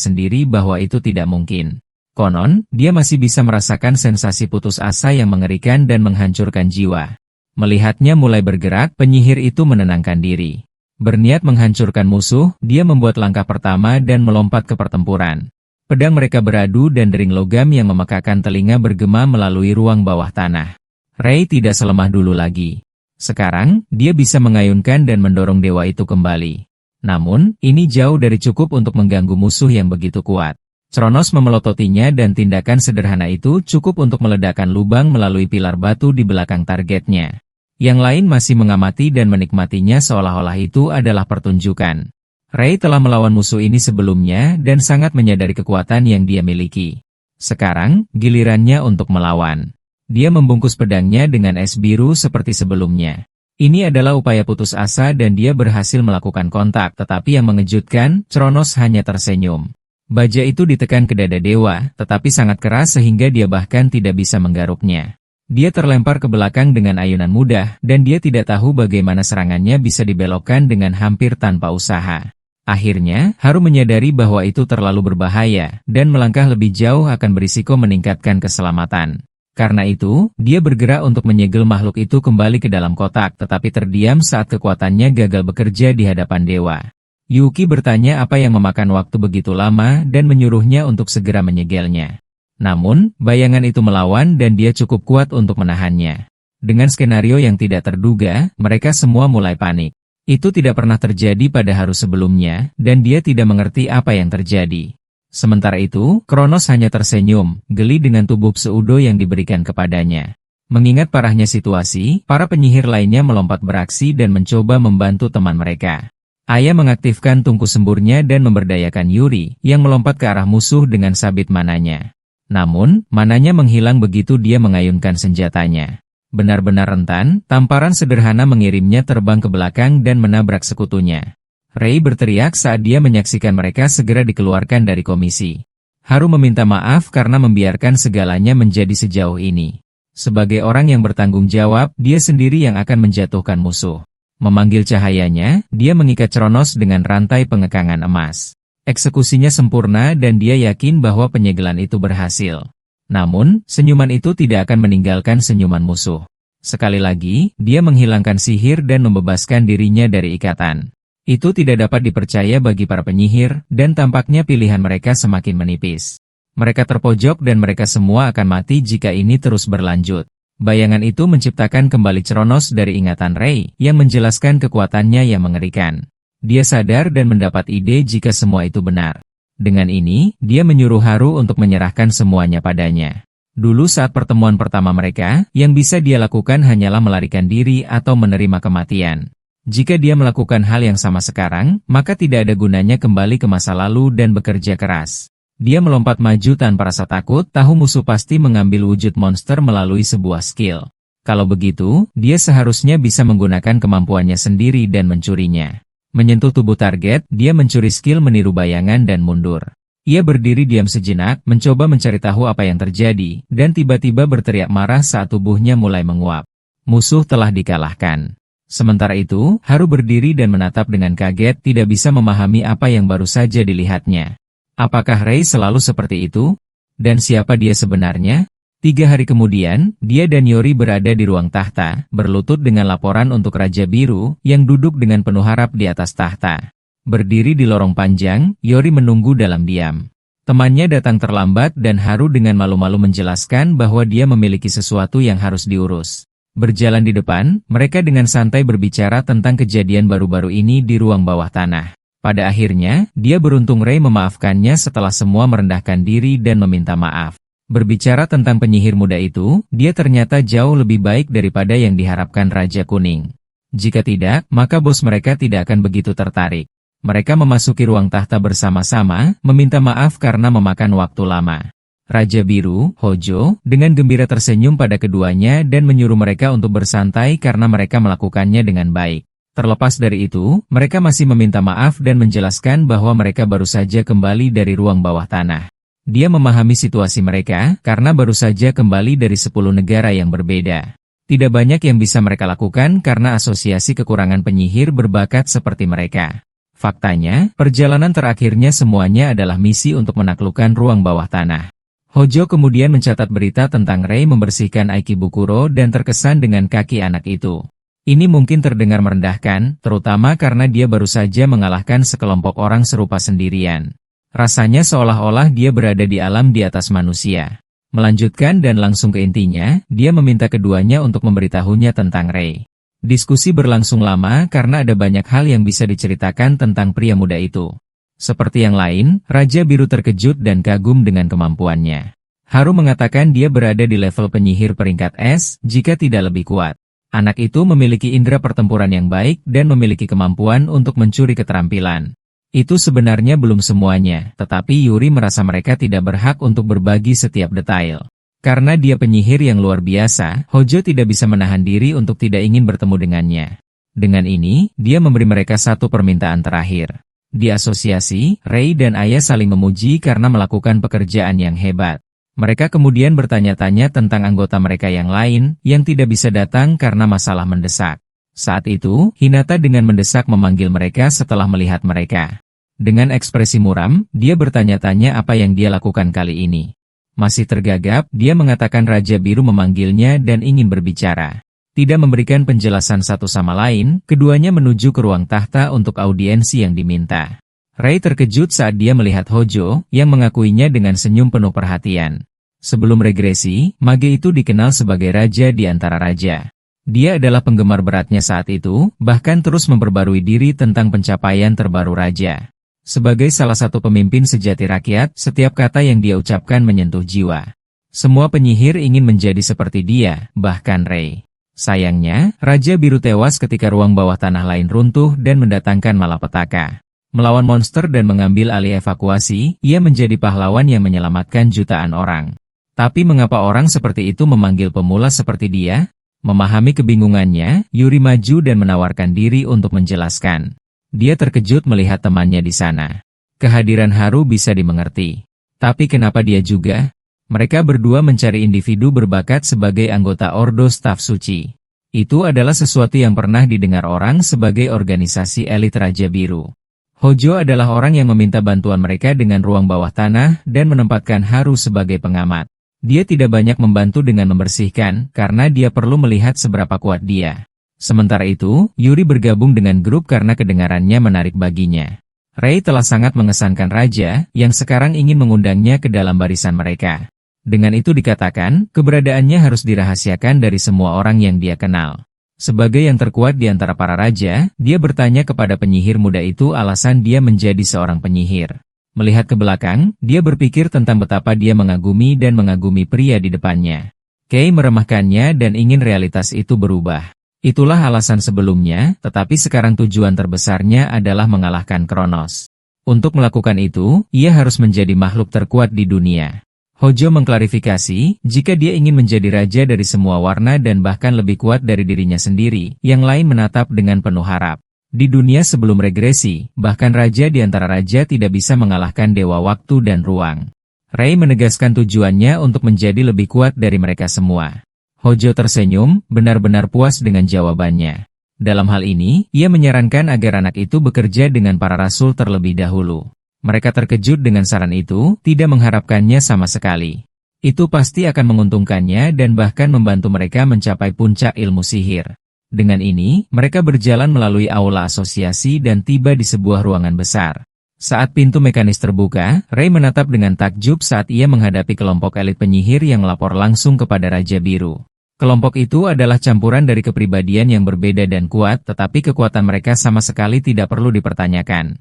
sendiri bahwa itu tidak mungkin. Konon, dia masih bisa merasakan sensasi putus asa yang mengerikan dan menghancurkan jiwa. Melihatnya mulai bergerak, penyihir itu menenangkan diri. Berniat menghancurkan musuh, dia membuat langkah pertama dan melompat ke pertempuran. Pedang mereka beradu dan dering logam yang memekakan telinga bergema melalui ruang bawah tanah. Rei tidak selemah dulu lagi. Sekarang, dia bisa mengayunkan dan mendorong dewa itu kembali. Namun, ini jauh dari cukup untuk mengganggu musuh yang begitu kuat. Chronos memelototinya dan tindakan sederhana itu cukup untuk meledakkan lubang melalui pilar batu di belakang targetnya. Yang lain masih mengamati dan menikmatinya seolah-olah itu adalah pertunjukan. Rei telah melawan musuh ini sebelumnya dan sangat menyadari kekuatan yang dia miliki. Sekarang, gilirannya untuk melawan. Dia membungkus pedangnya dengan es biru seperti sebelumnya. Ini adalah upaya putus asa dan dia berhasil melakukan kontak, tetapi yang mengejutkan, Chronos hanya tersenyum. Baja itu ditekan ke dada dewa, tetapi sangat keras sehingga dia bahkan tidak bisa menggaruknya. Dia terlempar ke belakang dengan ayunan mudah, dan dia tidak tahu bagaimana serangannya bisa dibelokkan dengan hampir tanpa usaha. Akhirnya, Haru menyadari bahwa itu terlalu berbahaya, dan melangkah lebih jauh akan berisiko meningkatkan keselamatan. Karena itu, dia bergerak untuk menyegel makhluk itu kembali ke dalam kotak, tetapi terdiam saat kekuatannya gagal bekerja di hadapan dewa. Yuki bertanya apa yang memakan waktu begitu lama dan menyuruhnya untuk segera menyegelnya. Namun, bayangan itu melawan dan dia cukup kuat untuk menahannya. Dengan skenario yang tidak terduga, mereka semua mulai panik. Itu tidak pernah terjadi pada Haru sebelumnya, dan dia tidak mengerti apa yang terjadi. Sementara itu, Chronos hanya tersenyum, geli dengan tubuh pseudo yang diberikan kepadanya. Mengingat parahnya situasi, para penyihir lainnya melompat beraksi dan mencoba membantu teman mereka. Ayah mengaktifkan tungku semburnya dan memberdayakan Yuri, yang melompat ke arah musuh dengan sabit mananya. Namun, mananya menghilang begitu dia mengayunkan senjatanya. Benar-benar rentan, tamparan sederhana mengirimnya terbang ke belakang dan menabrak sekutunya. Rei berteriak saat dia menyaksikan mereka segera dikeluarkan dari komisi. Haru meminta maaf karena membiarkan segalanya menjadi sejauh ini. Sebagai orang yang bertanggung jawab, dia sendiri yang akan menjatuhkan musuh. Memanggil cahayanya, dia mengikat Chronos dengan rantai pengekangan emas. Eksekusinya sempurna dan dia yakin bahwa penyegelan itu berhasil. Namun, senyuman itu tidak akan meninggalkan senyuman musuh. Sekali lagi, dia menghilangkan sihir dan membebaskan dirinya dari ikatan. Itu tidak dapat dipercaya bagi para penyihir, dan tampaknya pilihan mereka semakin menipis. Mereka terpojok dan mereka semua akan mati jika ini terus berlanjut. Bayangan itu menciptakan kembali Chronos dari ingatan Rei, yang menjelaskan kekuatannya yang mengerikan. Dia sadar dan mendapat ide jika semua itu benar. Dengan ini, dia menyuruh Haru untuk menyerahkan semuanya padanya. Dulu saat pertemuan pertama mereka, yang bisa dia lakukan hanyalah melarikan diri atau menerima kematian. Jika dia melakukan hal yang sama sekarang, maka tidak ada gunanya kembali ke masa lalu dan bekerja keras. Dia melompat maju tanpa rasa takut, tahu musuh pasti mengambil wujud monster melalui sebuah skill. Kalau begitu, dia seharusnya bisa menggunakan kemampuannya sendiri dan mencurinya. Menyentuh tubuh target, dia mencuri skill meniru bayangan dan mundur. Ia berdiri diam sejenak, mencoba mencari tahu apa yang terjadi, dan tiba-tiba berteriak marah saat tubuhnya mulai menguap. Musuh telah dikalahkan. Sementara itu, Haru berdiri dan menatap dengan kaget, tidak bisa memahami apa yang baru saja dilihatnya. Apakah Rei selalu seperti itu? Dan siapa dia sebenarnya? 3 hari kemudian, dia dan Yori berada di ruang tahta, berlutut dengan laporan untuk Raja Biru, yang duduk dengan penuh harap di atas tahta. Berdiri di lorong panjang, Yori menunggu dalam diam. Temannya datang terlambat dan Haru dengan malu-malu menjelaskan bahwa dia memiliki sesuatu yang harus diurus. Berjalan di depan, mereka dengan santai berbicara tentang kejadian baru-baru ini di ruang bawah tanah. Pada akhirnya, dia beruntung Rei memaafkannya setelah semua merendahkan diri dan meminta maaf. Berbicara tentang penyihir muda itu, dia ternyata jauh lebih baik daripada yang diharapkan Raja Kuning. Jika tidak, maka bos mereka tidak akan begitu tertarik. Mereka memasuki ruang tahta bersama-sama, meminta maaf karena memakan waktu lama. Raja Biru, Hojo, dengan gembira tersenyum pada keduanya dan menyuruh mereka untuk bersantai karena mereka melakukannya dengan baik. Terlepas dari itu, mereka masih meminta maaf dan menjelaskan bahwa mereka baru saja kembali dari ruang bawah tanah. Dia memahami situasi mereka, karena baru saja kembali dari 10 negara yang berbeda. Tidak banyak yang bisa mereka lakukan karena asosiasi kekurangan penyihir berbakat seperti mereka. Faktanya, perjalanan terakhirnya semuanya adalah misi untuk menaklukkan ruang bawah tanah. Hojo kemudian mencatat berita tentang Rei membersihkan Aikibukuro dan terkesan dengan kaki anak itu. Ini mungkin terdengar merendahkan, terutama karena dia baru saja mengalahkan sekelompok orang serupa sendirian. Rasanya seolah-olah dia berada di alam di atas manusia. Melanjutkan dan langsung ke intinya, dia meminta keduanya untuk memberitahunya tentang Rei. Diskusi berlangsung lama karena ada banyak hal yang bisa diceritakan tentang pria muda itu. Seperti yang lain, Raja Biru terkejut dan kagum dengan kemampuannya. Haru mengatakan dia berada di level penyihir peringkat S, jika tidak lebih kuat. Anak itu memiliki indera pertempuran yang baik dan memiliki kemampuan untuk mencuri keterampilan. Itu sebenarnya belum semuanya, tetapi Yuri merasa mereka tidak berhak untuk berbagi setiap detail. Karena dia penyihir yang luar biasa, Hojo tidak bisa menahan diri untuk tidak ingin bertemu dengannya. Dengan ini, dia memberi mereka satu permintaan terakhir. Di asosiasi, Rei dan Ayah saling memuji karena melakukan pekerjaan yang hebat. Mereka kemudian bertanya-tanya tentang anggota mereka yang lain, yang tidak bisa datang karena masalah mendesak. Saat itu, Hinata dengan mendesak memanggil mereka setelah melihat mereka. Dengan ekspresi muram, dia bertanya-tanya apa yang dia lakukan kali ini. Masih tergagap, dia mengatakan Raja Biru memanggilnya dan ingin berbicara. Tidak memberikan penjelasan satu sama lain, keduanya menuju ke ruang tahta untuk audiensi yang diminta. Rei terkejut saat dia melihat Hojo, yang mengakuinya dengan senyum penuh perhatian. Sebelum regresi, mage itu dikenal sebagai raja di antara raja. Dia adalah penggemar beratnya saat itu, bahkan terus memperbarui diri tentang pencapaian terbaru raja. Sebagai salah satu pemimpin sejati rakyat, setiap kata yang dia ucapkan menyentuh jiwa. Semua penyihir ingin menjadi seperti dia, bahkan Rei. Sayangnya, Raja Biru tewas ketika ruang bawah tanah lain runtuh dan mendatangkan malapetaka. Melawan monster dan mengambil alih evakuasi, ia menjadi pahlawan yang menyelamatkan jutaan orang. Tapi mengapa orang seperti itu memanggil pemula seperti dia? Memahami kebingungannya, Yuri maju dan menawarkan diri untuk menjelaskan. Dia terkejut melihat temannya di sana. Kehadiran Haru bisa dimengerti. Tapi kenapa dia juga? Mereka berdua mencari individu berbakat sebagai anggota Ordo Staf Suci. Itu adalah sesuatu yang pernah didengar orang sebagai organisasi elit Raja Biru. Hojo adalah orang yang meminta bantuan mereka dengan ruang bawah tanah dan menempatkan Haru sebagai pengamat. Dia tidak banyak membantu dengan membersihkan, karena dia perlu melihat seberapa kuat dia. Sementara itu, Yuri bergabung dengan grup karena kedengarannya menarik baginya. Rei telah sangat mengesankan raja, yang sekarang ingin mengundangnya ke dalam barisan mereka. Dengan itu dikatakan, keberadaannya harus dirahasiakan dari semua orang yang dia kenal. Sebagai yang terkuat di antara para raja, dia bertanya kepada penyihir muda itu alasan dia menjadi seorang penyihir. Melihat ke belakang, dia berpikir tentang betapa dia mengagumi dan mengagumi pria di depannya. Kei meremehkannya dan ingin realitas itu berubah. Itulah alasan sebelumnya, tetapi sekarang tujuan terbesarnya adalah mengalahkan Kronos. Untuk melakukan itu, ia harus menjadi makhluk terkuat di dunia. Hojo mengklarifikasi, jika dia ingin menjadi raja dari semua warna dan bahkan lebih kuat dari dirinya sendiri, yang lain menatap dengan penuh harap. Di dunia sebelum regresi, bahkan raja di antara raja tidak bisa mengalahkan dewa waktu dan ruang. Ray menegaskan tujuannya untuk menjadi lebih kuat dari mereka semua. Hojo tersenyum, benar-benar puas dengan jawabannya. Dalam hal ini, ia menyarankan agar anak itu bekerja dengan para rasul terlebih dahulu. Mereka terkejut dengan saran itu, tidak mengharapkannya sama sekali. Itu pasti akan menguntungkannya dan bahkan membantu mereka mencapai puncak ilmu sihir. Dengan ini, mereka berjalan melalui aula asosiasi dan tiba di sebuah ruangan besar. Saat pintu mekanis terbuka, Ray menatap dengan takjub saat ia menghadapi kelompok elit penyihir yang melapor langsung kepada Raja Biru. Kelompok itu adalah campuran dari kepribadian yang berbeda dan kuat, tetapi kekuatan mereka sama sekali tidak perlu dipertanyakan.